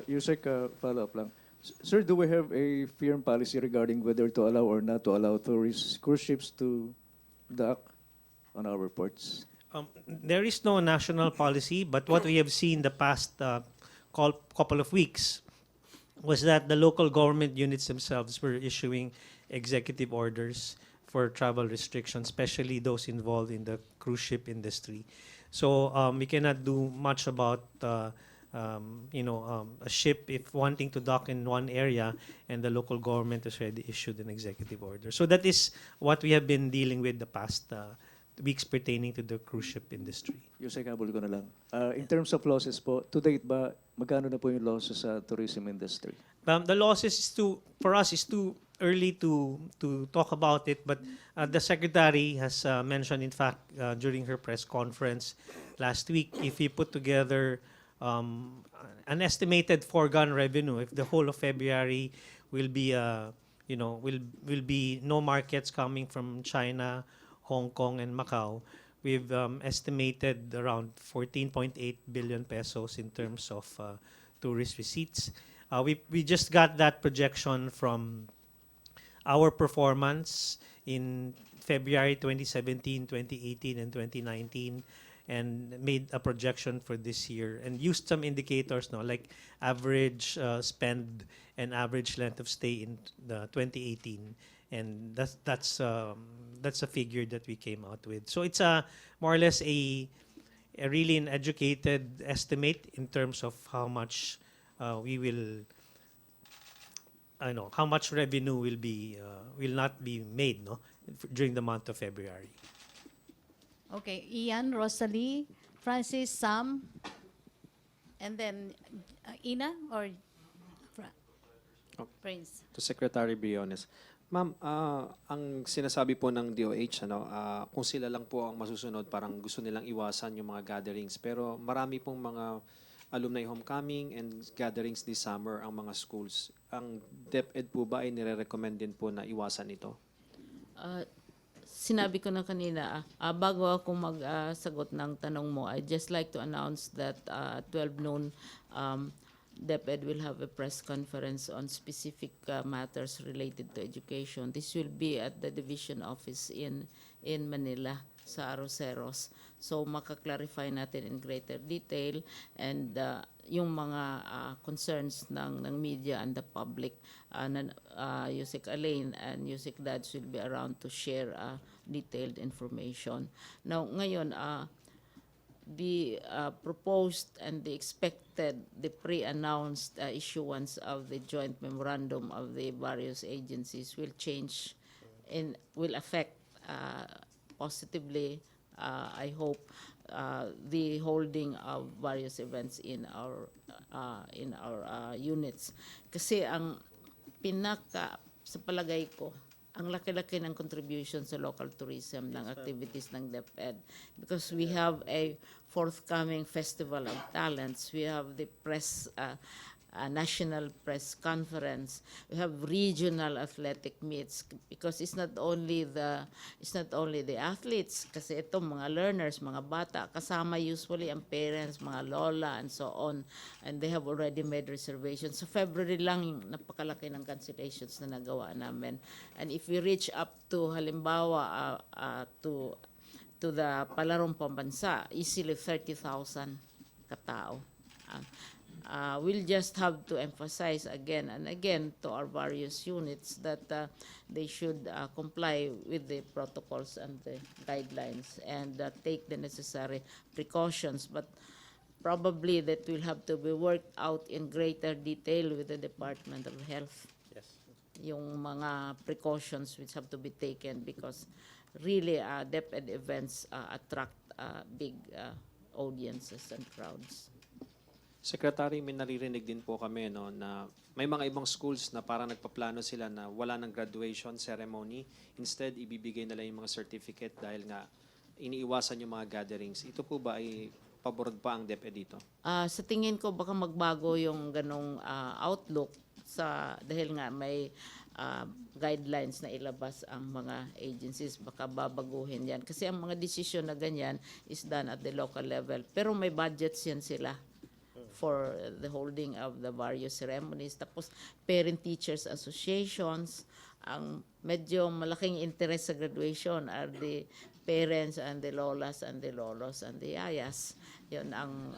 J: Yusek, follow-up lang. Sir, do we have a firm policy regarding whether to allow or not to allow tourist cruise ships to dock on our ports?
B: There is no national policy, but what we have seen the past couple of weeks was that the local government units themselves were issuing executive orders for travel restrictions, especially those involved in the cruise ship industry. So we cannot do much about a ship if wanting to dock in one area and the local government has already issued an executive order. So that is what we have been dealing with the past weeks pertaining to the cruise ship industry.
J: Yusek, habol ko na lang. In terms of losses po, to date ba, magkano na po yung losses sa tourism industry?
B: The losses for us is too early to talk about it, but the secretary has mentioned, in fact, during her press conference last week, if we put together an estimated foregone revenue, if the whole of February will be will be no markets coming from China, Hong Kong, and Macau, we've estimated around 14.8 billion pesos in terms of tourist receipts. We just got that projection from our performance in February 2017, 2018, and 2019, and made a projection for this year and used some indicators like average spend and average length of stay in 2018, and that's a figure that we came out with. So it's more or less a really an educated estimate in terms of how much we will how much revenue will not be made during the month of February.
A: Okay, Ian, Rosalie, Francis, Sam, and then Ina or Prince.
K: To Secretary Briones. Ma'am, ang sinasabi po ng DOH, kung sila lang po ang masusunod, parang gusto nilang iwasan yung mga gatherings. Pero marami pong mga alumni homecoming and gatherings this summer ang mga schools. Ang DepEd po ba ay nire-recommend din po na iwasan ito?
C: Sinabi ko na kanina, bago ako magsagot ng tanong mo, I'd just like to announce that 12 noon, DepEd will have a press conference on specific matters related to education. This will be at the division office in Manila sa Aroseros. So makaklarify natin in greater detail and yung mga concerns ng media and the public. Yusek Alain and Yusek Dads will be around to share detailed information. Now, ngayon, the proposed and the expected, the pre-announced issuance of the joint memorandum of the various agencies will change and will affect positively, I hope, the holding of various events in our units. Kasi ang pinaka, sa palagay ko, ang laki-laki ng contribution sa local tourism ng activities ng DepEd because we have a forthcoming Festival of Talents, we have the press national press conference, we have regional athletic meets because it's not only the athletes kasi ito mga learners, mga bata kasama usually ang parents, mga lola and so on, and they have already made reservations. So February lang yung napakalaki ng cancellations na nagawa namin, and if we reach up to halimbawa to the palarong pambansa, easily 30,000 katao. We'll just have to emphasize again and again to our various units that they should comply with the protocols and the guidelines and take the necessary precautions. But probably that will have to be worked out in greater detail with the Department of Health.
B: Yes.
C: Yung mga precautions which have to be taken because really DepEd events attract big audiences and crowds.
K: Secretary, may naririnig din po kami no, na may mga ibang schools na parang nagpaplano sila na wala ng graduation ceremony. Instead, ibibigay nila yung mga certificate dahil nga iniiwasan yung mga gatherings. Ito po ba ay pabor pa ang DepEd dito?
C: Sa tingin ko baka magbago yung ganong outlook dahil nga may guidelines na ilabas ang mga agencies, baka babaguhin yan. Kasi ang mga desisyon na ganyan is done at the local level. Pero may budgets yan sila for the holding of the various ceremonies. Tapos parent-teachers associations, ang medyo malaking interest sa graduation are the parents and the lolas and the lolos and the yayas. Yun ang,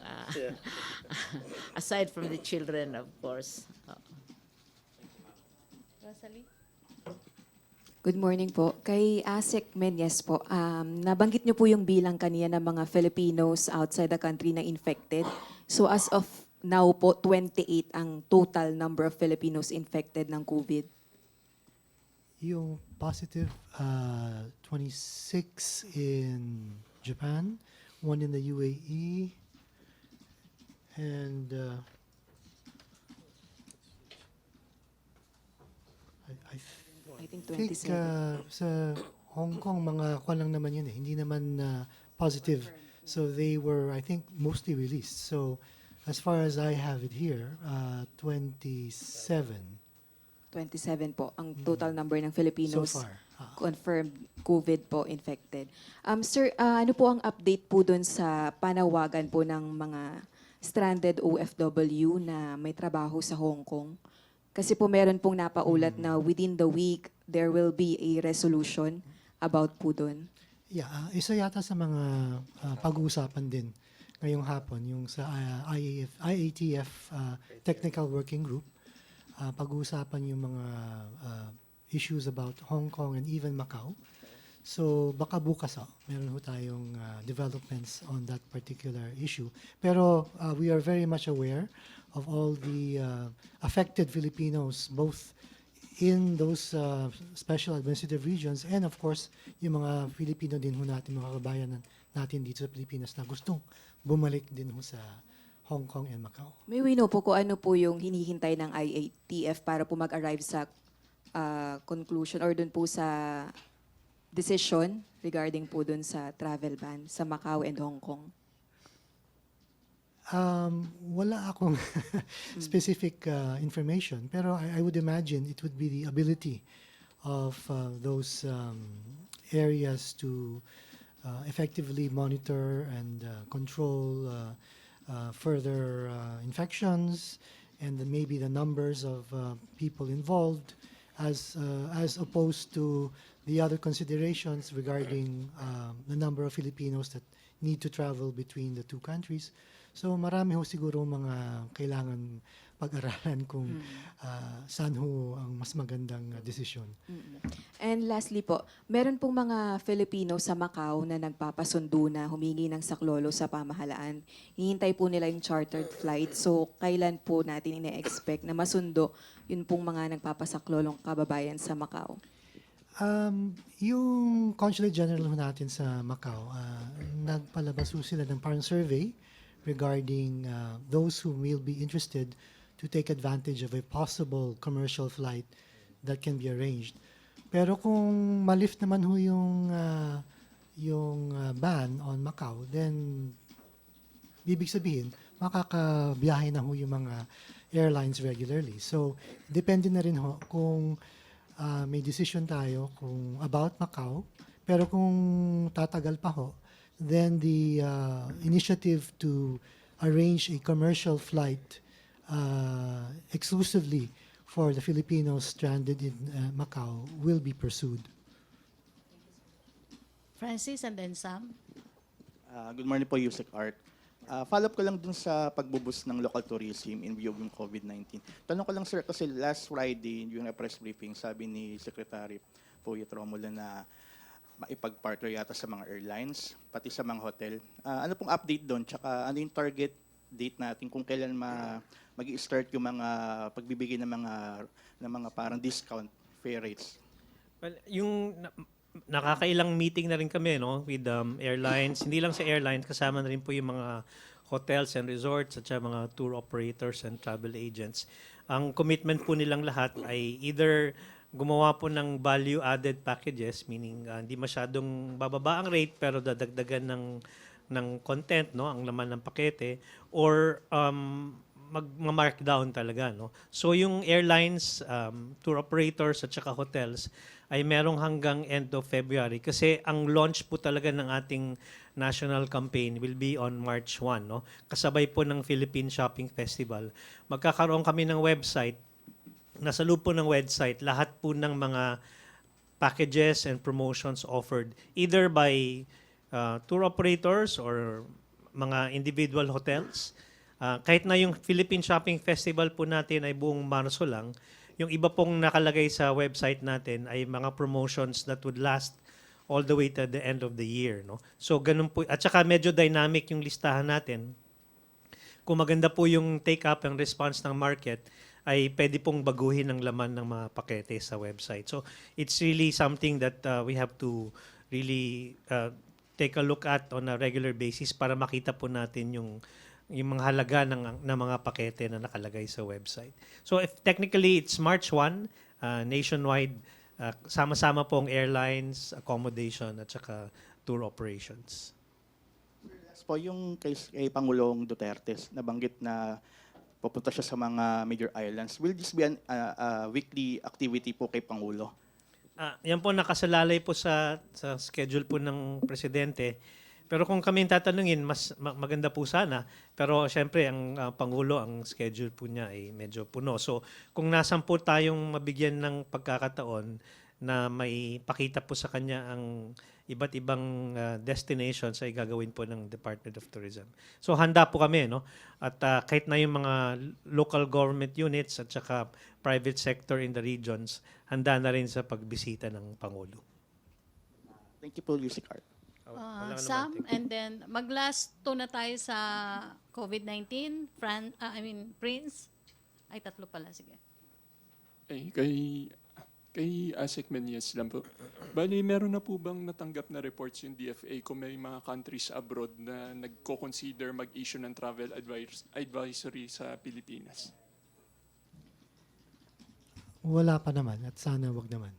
C: aside from the children, of course.
A: Rosalie?
L: Good morning po. Kay Asek Menyes po, nabanggit niyo po yung bilang kanina ng mga Filipinos outside the country na infected. So as of now po, 28 ang total number of Filipinos infected ng COVID.
D: Yung positive, 26 in Japan, 1 in the UAE, and
L: I think
D: think
L: 27.
D: sa Hong Kong, mga kwan lang naman yun eh. Hindi naman positive. So they were, I think, mostly released. So as far as I have it here, 27
L: 27 po ang total number ng Filipinos
D: so far.
L: confirmed COVID po infected. Sir, ano po ang update po dun sa panawagan po ng mga stranded OFW na may trabaho sa Hong Kong? Kasi po meron pong napaulat na within the week, there will be a resolution about po dun.
D: Yeah, isa yata sa mga pag-uusapan din ngayong hapon, yung sa IATF Technical Working Group, pag-uusapan yung mga issues about Hong Kong and even Macau. So baka bukas meron ho tayong developments on that particular issue. Pero we are very much aware of all the affected Filipinos, both in those special administrative regions and of course yung mga Filipino din ho natin, mga kababayan natin dito sa Pilipinas na gustong bumalik din ho sa Hong Kong and Macau.
L: May we know po kung ano po yung hinihintay ng IATF para po mag-arrive sa conclusion or dun po sa decision regarding po dun sa travel ban sa Macau and Hong Kong?
D: Wala akong specific information, pero I would imagine it would be the ability of those areas to effectively monitor and control further infections and maybe the numbers of people involved, as opposed to the other considerations regarding the number of Filipinos that need to travel between the two countries. So marami ho siguro mga kailangan pag-aralan kung saan ho ang mas magandang desisyon.
L: And lastly po, meron pong mga Filipino sa Macau na nagpapasundo na humingi ng saklolo sa pamahalaan. Hihintay po nila yung chartered flight. So, kailan po natin ine-expect na masundo yun pong mga nagpapasaklolong kababayan sa Macau?
D: Yung Consulate General ho natin sa Macau, nagpalabas ho sila ng parang survey regarding those who will be interested to take advantage of a possible commercial flight that can be arranged. Pero kung malift naman ho yung ban on Macau, then ibig sabihin, makakabiyahe na ho yung mga airlines regularly. So, depende na rin ho kung may decision tayo kung about Macau. Pero kung tatagal pa ho, then the initiative to arrange a commercial flight exclusively for the Filipinos stranded in Macau will be pursued.
A: Francis and then Sam.
M: Good morning po, Yusek Art. Follow up ko lang dun sa pagbubus ng local tourism in view of yung COVID-19. Tanong ko lang, sir, kasi last Friday, yung press briefing, sabi ni Secretary Poyet Romulo na maipag-partner yata sa mga airlines, pati sa mga hotel. Ano pong update doon? Tsaka ano yung target date natin kung kailan mag-i-start yung mga pagbibigay ng mga parang discount fare rates?
B: Well, yung nakakailang meeting na rin kami with airlines. Hindi lang sa airlines, kasama na rin po yung mga hotels and resorts at mga tour operators and travel agents. Ang commitment po nilang lahat ay either gumawa po ng value-added packages, meaning hindi masyadong bababa ang rate pero dadagdagan ng content, ang laman ng pakete, or mag-markdown talaga. So yung airlines, tour operators at saka hotels ay merong hanggang end of February kasi ang launch po talaga ng ating national campaign will be on March 1. Kasabay po ng Philippine Shopping Festival. Magkakaroon kami ng website. Nasa loob po ng website, lahat po ng mga packages and promotions offered either by tour operators or mga individual hotels. Kahit na yung Philippine Shopping Festival po natin ay buong Marso lang, yung iba pong nakalagay sa website natin ay mga promotions that would last all the way to the end of the year. So ganun po. At saka medyo dynamic yung listahan natin. Kung maganda po yung take-up and response ng market, ay pwede pong baguhin ang laman ng mga pakete sa website. So it's really something that we have to really take a look at on a regular basis para makita po natin yung mga halaga ng mga pakete na nakalagay sa website. So if technically it's March 1, nationwide, sama-sama pong airlines, accommodation at saka tour operations.
M: Last po, yung kay Pangulong Duterte, nabanggit na pupunta siya sa mga major islands. Will this be a weekly activity po kay Pangulo?
B: Yan po nakasalalay po sa schedule po ng presidente. Pero kung kami tatanungin, mas maganda po sana. Pero syempre, ang Pangulo, ang schedule po niya ay medyo puno. So kung nasan po tayong mabigyan ng pagkakataon na may pakita po sa kanya ang iba't ibang destinations ay gagawin po ng Department of Tourism. So handa po kami. At kahit na yung mga local government units at saka private sector in the regions, handa na rin sa pagbisita ng Pangulo.
M: Thank you po, Yusek Art.
A: Sam, and then mag-last 2 na tayo sa COVID-19. Prince. Ay, 3 pala. Sige.
N: Kay Asek Menyes lang po. Bali, meron na po bang natanggap na reports yung DFA kung may mga countries abroad na nagko-consider mag-issue ng travel advisory sa Pilipinas?
D: Wala pa naman at sana wag naman.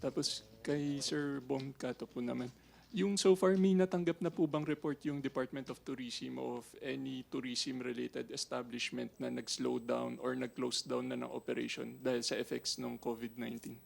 N: Tapos kay Sir Bong Cato po naman, yung so far may natanggap na po bang report yung Department of Tourism of any tourism-related establishment na nag-slow down or nag-close down na ng operation dahil sa effects ng COVID-19?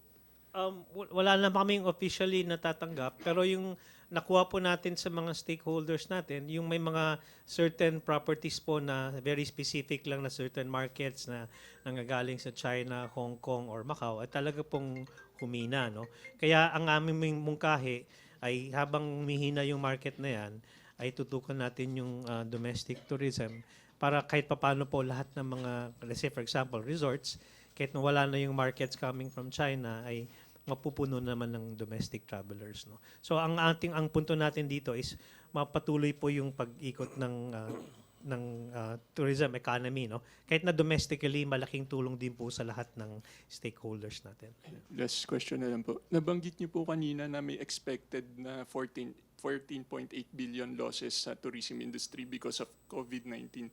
B: Wala na kaming officially natatanggap, pero yung nakuha po natin sa mga stakeholders natin, yung may mga certain properties po na very specific lang na certain markets na nanggagaling sa China, Hong Kong, or Macau, at talaga pong humina. No? Kaya ang aming mungkahi ay habang humihina yung market na yan, ay tutukan natin yung domestic tourism para kahit papano po lahat ng mga, let's say for example, resorts, kahit na wala na yung markets coming from China, ay mapupuno naman ng domestic travelers. No? So ang punto natin dito is mapatuloy po yung pag-ikot ng tourism economy. No? Kahit na domestically, malaking tulong din po sa lahat ng stakeholders natin.
N: Last question na lang po. Nabanggit niyo po kanina na may expected na 14.8 billion losses sa tourism industry because of COVID-19.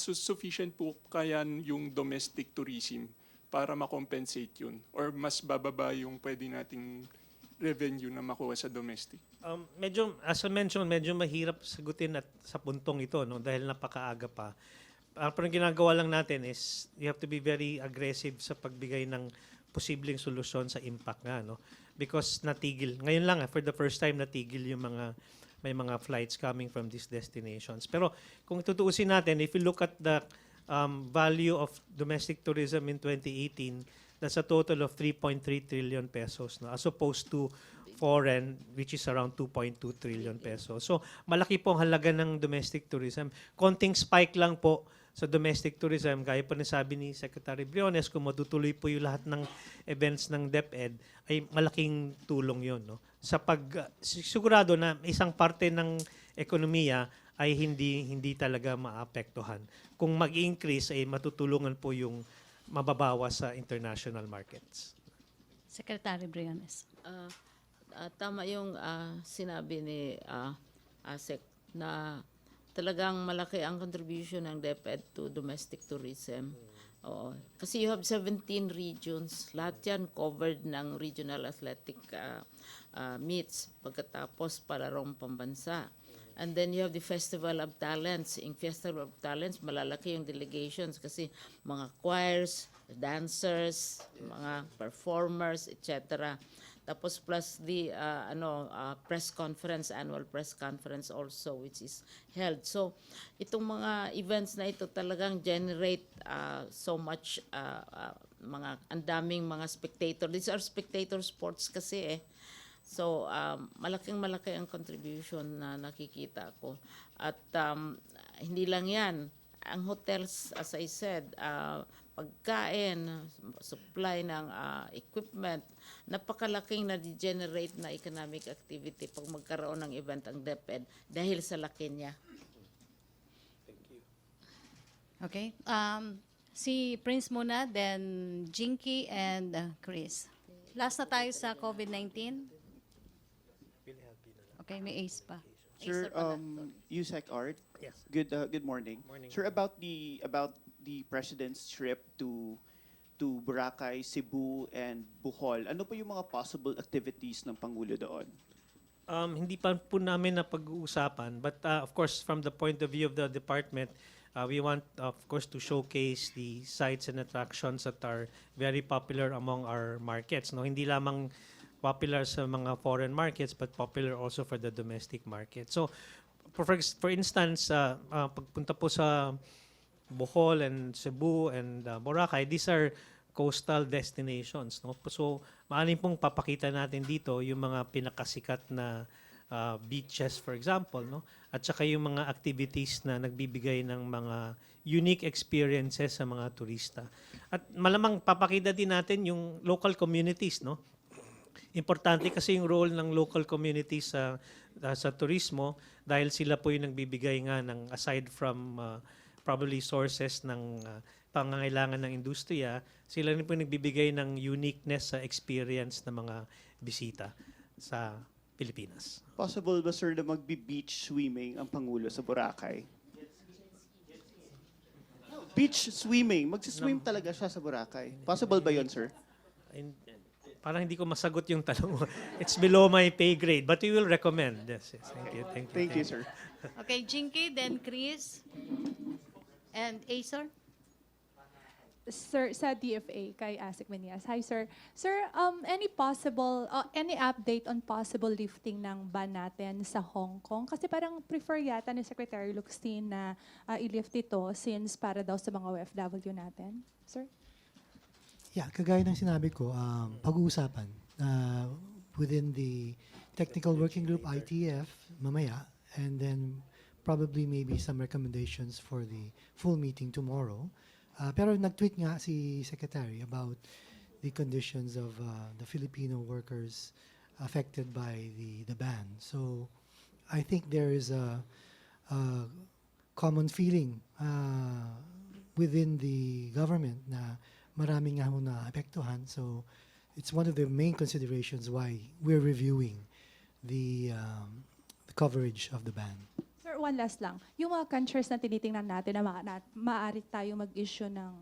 N: Sufficient po kaya yung domestic tourism para makompensate yun? Or mas bababa yung pwede nating revenue na makuha sa domestic?
B: Medyo, as I mentioned, medyo mahirap sagutin at sa puntong ito no, dahil napakaaga pa. Pero ang ginagawa lang natin is you have to be very aggressive sa pagbigay ng posibleng solusyon sa impact nga. No? Because natigil. Ngayon lang, for the first time, natigil yung may mga flights coming from these destinations. Pero kung tutuusin natin, if you look at the value of domestic tourism in 2018, that's a total of 3.3 trillion pesos, no? As opposed to foreign, which is around 2.2 trillion pesos. So, malaki po ang halaga ng domestic tourism. Konting spike lang po sa domestic tourism, gaya po na sabi ni Secretary Briones, kung matutuloy po yung lahat ng events ng DepEd, ay malaking tulong yun. No? Sa sigurado na isang parte ng ekonomiya ay hindi talaga maapektuhan. Kung mag-increase, ay matutulungan po yung mababawas sa international markets.
A: Secretary Briones.
C: Tama yung sinabi ni ASEC na talagang malaki ang contribution ng DepEd to domestic tourism. Oo. Kasi you have 17 regions. Lahat yan covered ng regional athletic meets pagkatapos palarong pambansa. And then you have the Festival of Talents. In Festival of Talents, malalaki yung delegations kasi mga choirs, dancers, mga performers, etc. Tapos plus the press conference, annual press conference also which is held. So itong mga events na ito talagang generate so much ang daming mga spectator. These are spectator sports kasi eh. So, malaking-malaki ang contribution na nakikita ko. At hindi lang yan. Ang hotels, as I said, pagkain, supply ng equipment, napakalaking na-degenerate na economic activity pag magkaroon ng event ang DepEd dahil sa laki niya.
A: Okay. Si Prince muna, then Jinky and Chris. Last na tayo sa COVID-19. Okay, may ACE pa.
O: Sir, USEC Art.
B: Yes.
O: Good morning.
B: Morning.
O: Sir, about the president's trip to Boracay, Cebu, and Bohol. Ano po yung mga possible activities ng Pangulo doon?
B: Hindi pa po namin na pag-uusapan, but of course from the point of view of the department, we want of course to showcase the sites and attractions that are very popular among our markets. No, hindi lamang popular sa mga foreign markets but popular also for the domestic market. So for instance, pagpunta po sa Bohol and Cebu and Boracay, these are coastal destinations. No? So maaring pong papakita natin dito yung mga pinakasikat na beaches for example, no? At saka yung mga activities na nagbibigay ng mga unique experiences sa mga turista. At malamang papakita din natin yung local communities, no? Importante kasi yung role ng local communities sa turismo dahil sila po yung nagbibigay nga ng aside from probably sources ng pangangailangan ng industriya, sila rin po nagbibigay ng uniqueness sa experience ng mga bisita sa Pilipinas.
O: Possible ba, sir, na magbi-beach swimming ang Pangulo sa Boracay? Beach swimming. Magsiswim talaga siya sa Boracay. Possible ba yon, sir?
B: Parang hindi ko masagot yung tanong mo. It's below my pay grade, but we will recommend. Yes, yes.
O: Thank you, sir.
A: Okay, Jinky, then Chris, and Acer.
F: Sir, sa DFA, kay Asik Meneas. Hi, sir. Sir, any update on possible lifting ng ban natin sa Hong Kong? Kasi parang prefer yata ni Secretary Luxtin na i-lift ito since para daw sa mga OFW natin. Sir?
D: Yeah, kagaya ng sinabi ko, pag-uusapan within the technical working group ITF mamaya, and then probably maybe some recommendations for the full meeting tomorrow. Pero nag-tweet nga si Secretary about the conditions of the Filipino workers affected by the ban. So I think there is a common feeling within the government na marami nga ho na apektuhan. So it's one of the main considerations why we're reviewing the coverage of the ban.
F: Sir, one last lang. Yung mga countries na tinitingnan natin na maaari tayo mag-issue ng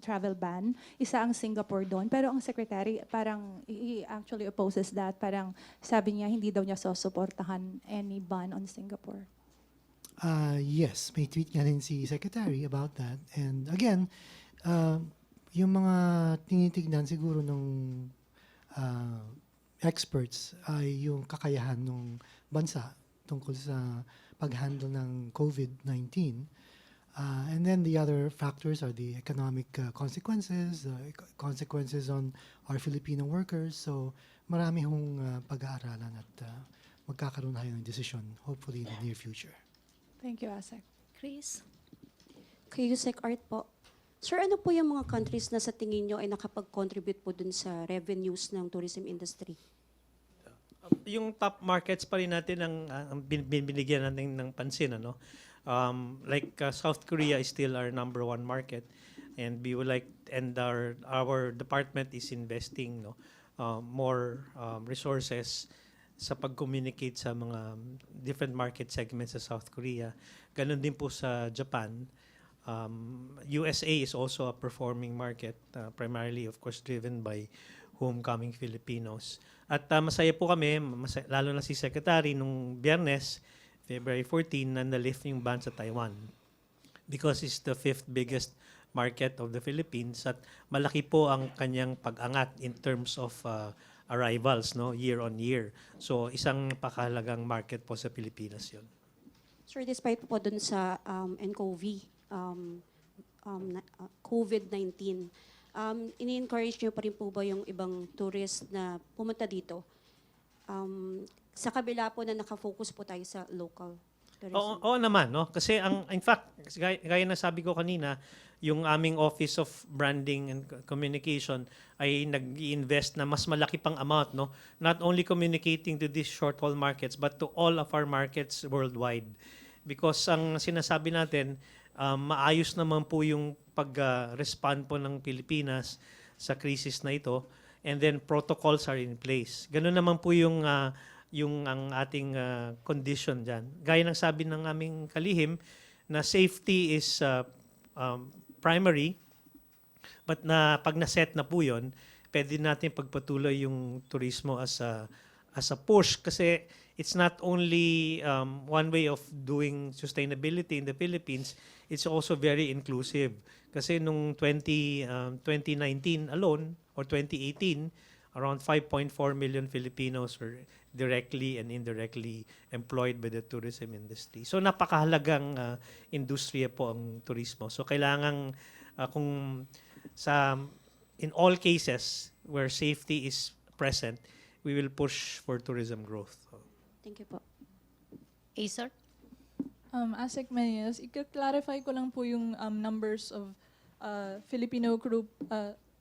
F: travel ban, isa ang Singapore doon. Pero ang Secretary parang he actually opposes that. Parang sabi niya hindi daw niya susuportahan any ban on Singapore.
D: Yes, may tweet nga rin si Secretary about that. And again, yung mga tinitignan siguro ng experts ay yung kakayahan ng bansa tungkol sa pag-handle ng COVID-19. And then the other factors are the economic consequences, consequences on our Filipino workers. So marami hong pag-aaralan at magkakaroon tayo ng desisyon, hopefully in the near future.
F: Thank you, Asek.
A: Chris?
P: Kay Yusek Art po. Sir, ano po yung mga countries na sa tingin nyo ay nakapag-contribute po dun sa revenues ng tourism industry?
B: Yung top markets pa rin natin ang binigyan natin ng pansin, ano. Like South Korea is still our number one market, and we would like, and our department is investing more resources sa pag-communicate sa mga different market segments sa South Korea. Ganon din po sa Japan. USA is also a performing market, primarily of course driven by homecoming Filipinos. At masaya po kami, lalo na si Secretary, nung Biyernes, February 14, na na-lift yung ban sa Taiwan. Because it's the 5th biggest market of the Philippines at malaki po ang kanyang pag-angat in terms of arrivals, year on year. So isang pakahalagang market po sa Pilipinas yun.
P: Sir, despite po dun sa NCOV, COVID-19, ini-encourage nyo pa rin po ba yung ibang tourist na pumunta dito? Sa kabila po na nakafocus po tayo sa local tourism.
B: Oo naman, no? Kasi in fact, gaya na sabi ko kanina, yung aming Office of Branding and Communication ay nag-invest na mas malaki pang amount, no? Not only communicating to these short-haul markets, but to all of our markets worldwide. Because ang sinasabi natin, maayos naman po yung pag-respond po ng Pilipinas sa crisis na ito, and then protocols are in place. Ganun naman po yung ang ating condition dyan. Gaya ng sabi ng aming kalihim, na safety is primary, but pag na-set na po yun, pwede natin pagpatuloy yung turismo as a push, kasi it's not only one way of doing sustainability in the Philippines, it's also very inclusive. Kasi nung 2019 alone, or 2018, around 5.4 million Filipinos were directly and indirectly employed by the tourism industry. So napakahalagang industriya po ang turismo. So kailangan in all cases where safety is present, we will push for tourism growth.
P: Thank you po.
A: Acer?
Q: Asek Meneas, i-clarify ko lang po yung numbers of Filipino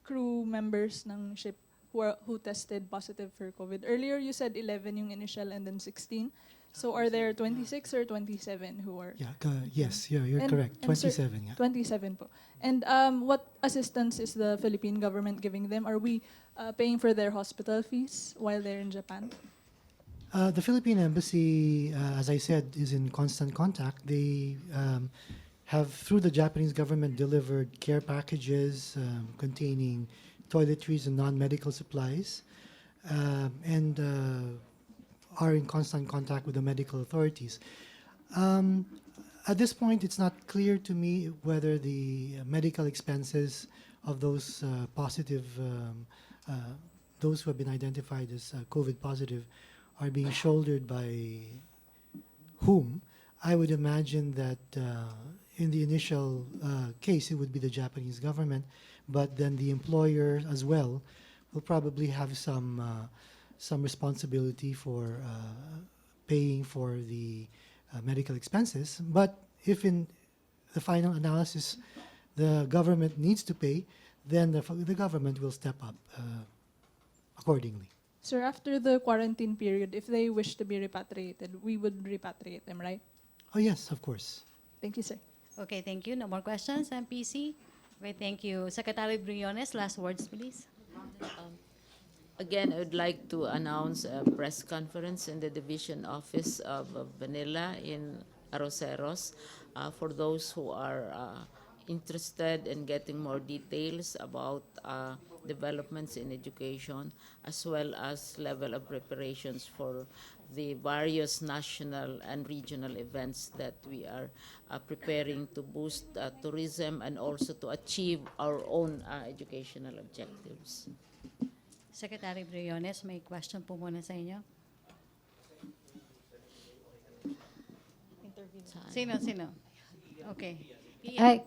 Q: crew members ng ship who tested positive for COVID. Earlier you said 11 yung initial and then 16. So are there 26 or 27 who are?
D: Yeah, yes, you're correct. 27, yeah.
Q: 27 po. And what assistance is the Philippine government giving them? Are we paying for their hospital fees while they're in Japan?
D: The Philippine Embassy, as I said, is in constant contact. They have, through the Japanese government, delivered care packages containing toiletries and non-medical supplies, and are in constant contact with the medical authorities. At this point, it's not clear to me whether the medical expenses of those those who have been identified as COVID positive are being shouldered by whom. I would imagine that in the initial case, it would be the Japanese government, but then the employer as well will probably have some responsibility for paying for the medical expenses. But if in the final analysis the government needs to pay, then the government will step up accordingly.
Q: Sir, after the quarantine period, if they wish to be repatriated, we would repatriate them, right?
D: Oh yes, of course.
Q: Thank you, sir.
A: Okay, thank you. No more questions, MPC? Okay, thank you. Secretary Briones, last words, please.
C: Again, I would like to announce a press conference in the division office of Manila in Arroceros for those who are interested in getting more details about developments in education, as well as level of preparations for the various national and regional events that we are preparing to boost tourism and also to achieve our own educational objectives.
A: Secretary Briones, may question po muna sa inyo. Sino? Okay.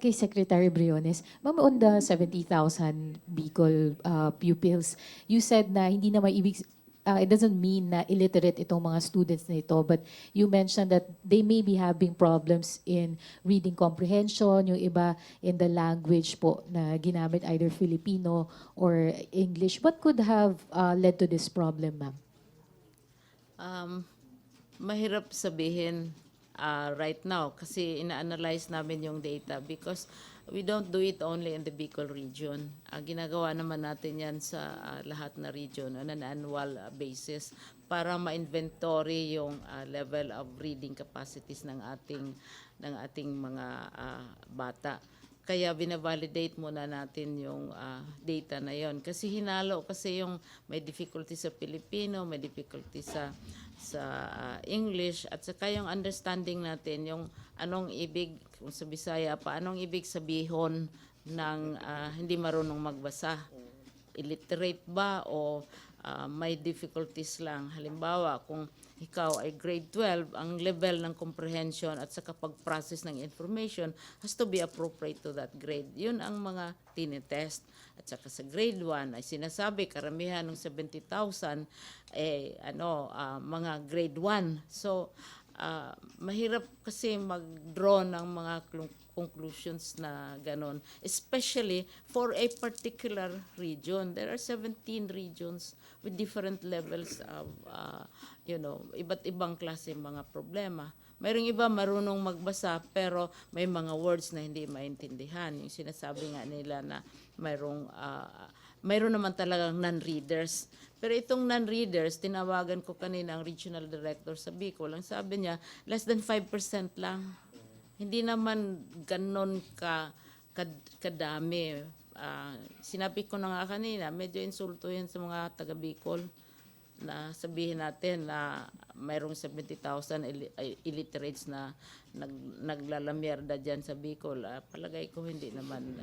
R: Kay Secretary Briones, Ma'am, on the 70,000 Bicol pupils, you said na hindi na maibig, it doesn't mean na illiterate itong mga students na ito, but you mentioned that they may be having problems in reading comprehension, yung iba in the language po na ginamit, either Filipino or English. What could have led to this problem, ma'am?
C: Mahirap sabihin right now kasi ina-analyze namin yung data because we don't do it only in the Bicol region. Ginagawa naman natin yan sa lahat na region on an annual basis para ma-inventory yung level of reading capacities ng ating mga bata. Kaya binavalidate muna natin yung data na yon kasi hinalo kasi yung may difficulty sa Filipino, may difficulty sa English at saka yung understanding natin yung anong ibig kung sa Bisaya pa anong ibig sabihin ng hindi marunong magbasa, illiterate ba o may difficulties lang. Halimbawa kung ikaw ay grade 12, ang level ng comprehension at saka pag-process ng information has to be appropriate to that grade. Yun ang mga tinitest. At saka sa grade 1 ay sinasabi karamihan ng 70,000 mga grade 1. So mahirap kasi mag-draw ng mga conclusions na ganon, especially for a particular region. There are 17 regions with different levels of iba't ibang klase mga problema. Mayroong iba marunong magbasa pero may mga words na hindi maintindihan. Yung sinasabi nga nila na mayroon naman talagang non-readers. Pero itong non-readers, tinawagan ko kanina ang regional director sa Bicol. Ang sabi niya, less than 5% lang. Hindi naman ganon kadami. Sinabi ko na nga kanina, medyo insulto yan sa mga taga Bicol na sabihin natin na mayroong 70,000 illiterates na naglalamierda dyan sa Bicol. Palagay ko hindi naman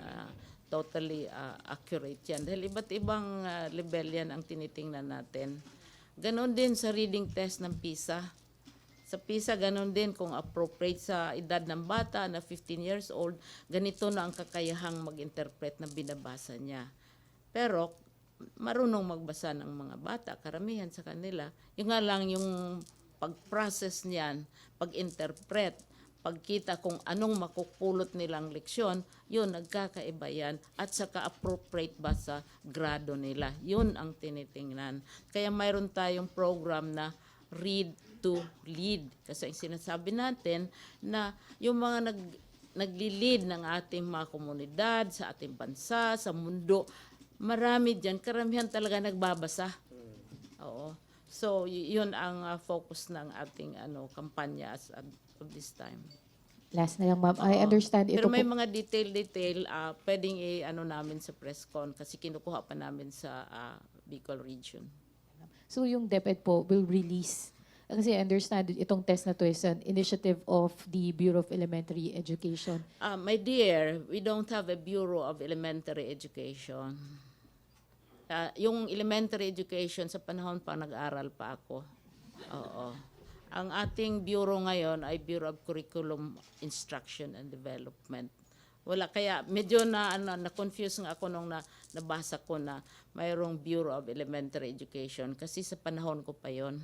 C: totally accurate yan. Dahil iba't ibang level yan ang tinitingnan natin. Ganon din sa reading test ng PISA. Sa PISA, ganon din kung appropriate sa edad ng bata na 15 years old, ganito na ang kakayahang mag-interpret na binabasa niya. Pero marunong magbasa ng mga bata, karamihan sa kanila. Yung nga lang yung pag-process niyan, pag-interpret, pagkita kung anong makupulot nilang leksyon, yun, nagkakaiba yan. At saka appropriate ba sa grado nila. Yun ang tinitingnan. Kaya mayroon tayong program na read to lead. Kasi ang sinasabi natin na yung mga nagli-lead ng ating mga komunidad, sa ating bansa, sa mundo, marami dyan, karamihan talaga nagbabasa. Oo. So, yun ang focus ng ating kampanya of this time.
R: Last na lang, ma'am. I understand ito
C: Pero may
R: po.
C: mga detail, pwedeng namin sa press con kasi kinukuha pa namin sa Bicol region.
R: So yung DepEd po will release Kasi I understand itong test na to is an initiative of the Bureau of Elementary Education.
C: My dear, we don't have a Bureau of Elementary Education. Yung elementary education, sa panahon pa nag-aral pa ako. Oo. Ang ating bureau ngayon ay Bureau of Curriculum Instruction and Development. Wala, kaya medyo na-confuse nga ako nung nabasa ko na mayroong Bureau of Elementary Education kasi sa panahon ko pa yon.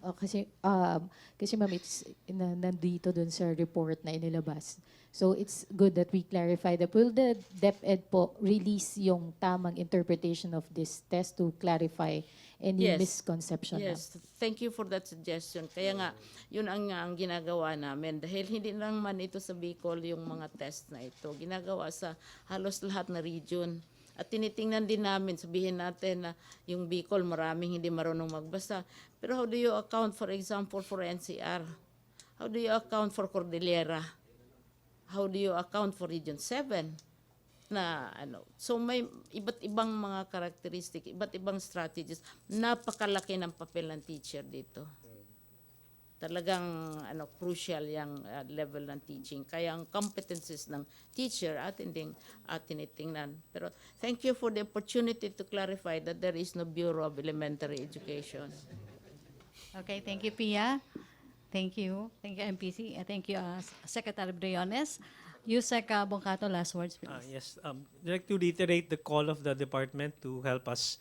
R: Kasi ma'am, it's nandito dun sa report na inilabas. So it's good that we clarify that. Will the DepEd po release yung tamang interpretation of this test to clarify any misconception?
C: Yes, thank you for that suggestion. Kaya nga, yun ang ginagawa namin. Dahil hindi lang man ito sa Bicol yung mga test na ito. Ginagawa sa halos lahat na region. At tinitingnan din namin, sabihin natin na yung Bicol maraming hindi marunong magbasa. Pero how do you account, for example, for NCR? How do you account for Cordillera? How do you account for Region 7? So may iba't ibang mga characteristic, iba't ibang strategies. Napakalaki ng papel ng teacher dito. Talagang crucial yung level ng teaching. Kaya ang competencies ng teacher atin tinitingnan. Pero thank you for the opportunity to clarify that there is no Bureau of Elementary Education.
A: Okay, thank you, Pia. Thank you. Thank you, MPC. Thank you, Secretary Briones. Yusek Bongkato, last words, please.
B: Yes, I'd like to reiterate the call of the department to help us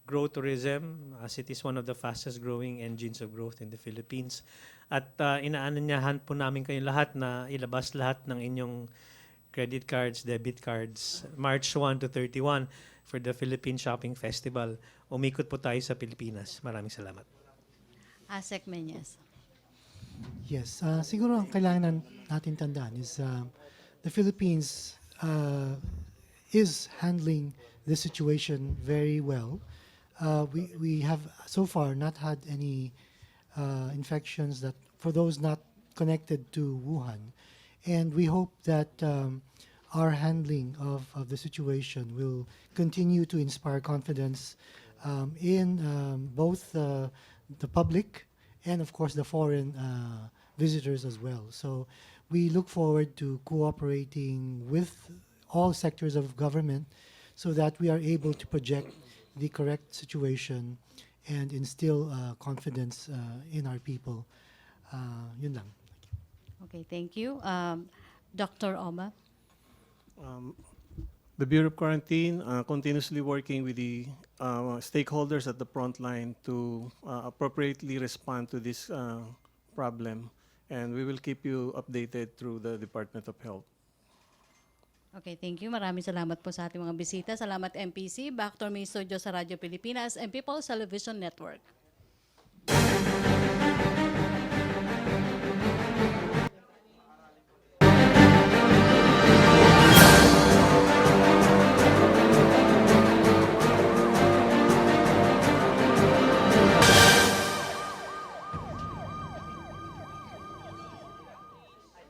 B: grow tourism as it is one of the fastest growing engines of growth in the Philippines. At inaanyayahan po namin kayo lahat na ilabas lahat ng inyong credit cards, debit cards, March 1 to 31 for the Philippine Shopping Festival. Umikot po tayo sa Pilipinas. Maraming salamat.
A: Asek Menyes.
D: Yes, siguro ang kailangan natin tandaan is the Philippines is handling this situation very well. We have so far not had any infections that for those not connected to Wuhan, and we hope that our handling of the situation will continue to inspire confidence in both the public and of course the foreign visitors as well. So we look forward to cooperating with all sectors of government so that we are able to project the correct situation and instill confidence in our people. Yun lang.
A: Okay, thank you. Dr. Oma.
E: The Bureau of Quarantine continuously working with the stakeholders at the front line to appropriately respond to this problem, and we will keep you updated through the Department of Health.
A: Okay, thank you. Maraming salamat po sa ating mga bisita. Salamat, MPC. Back to me studio sa Radyo Pilipinas and People's Television Network.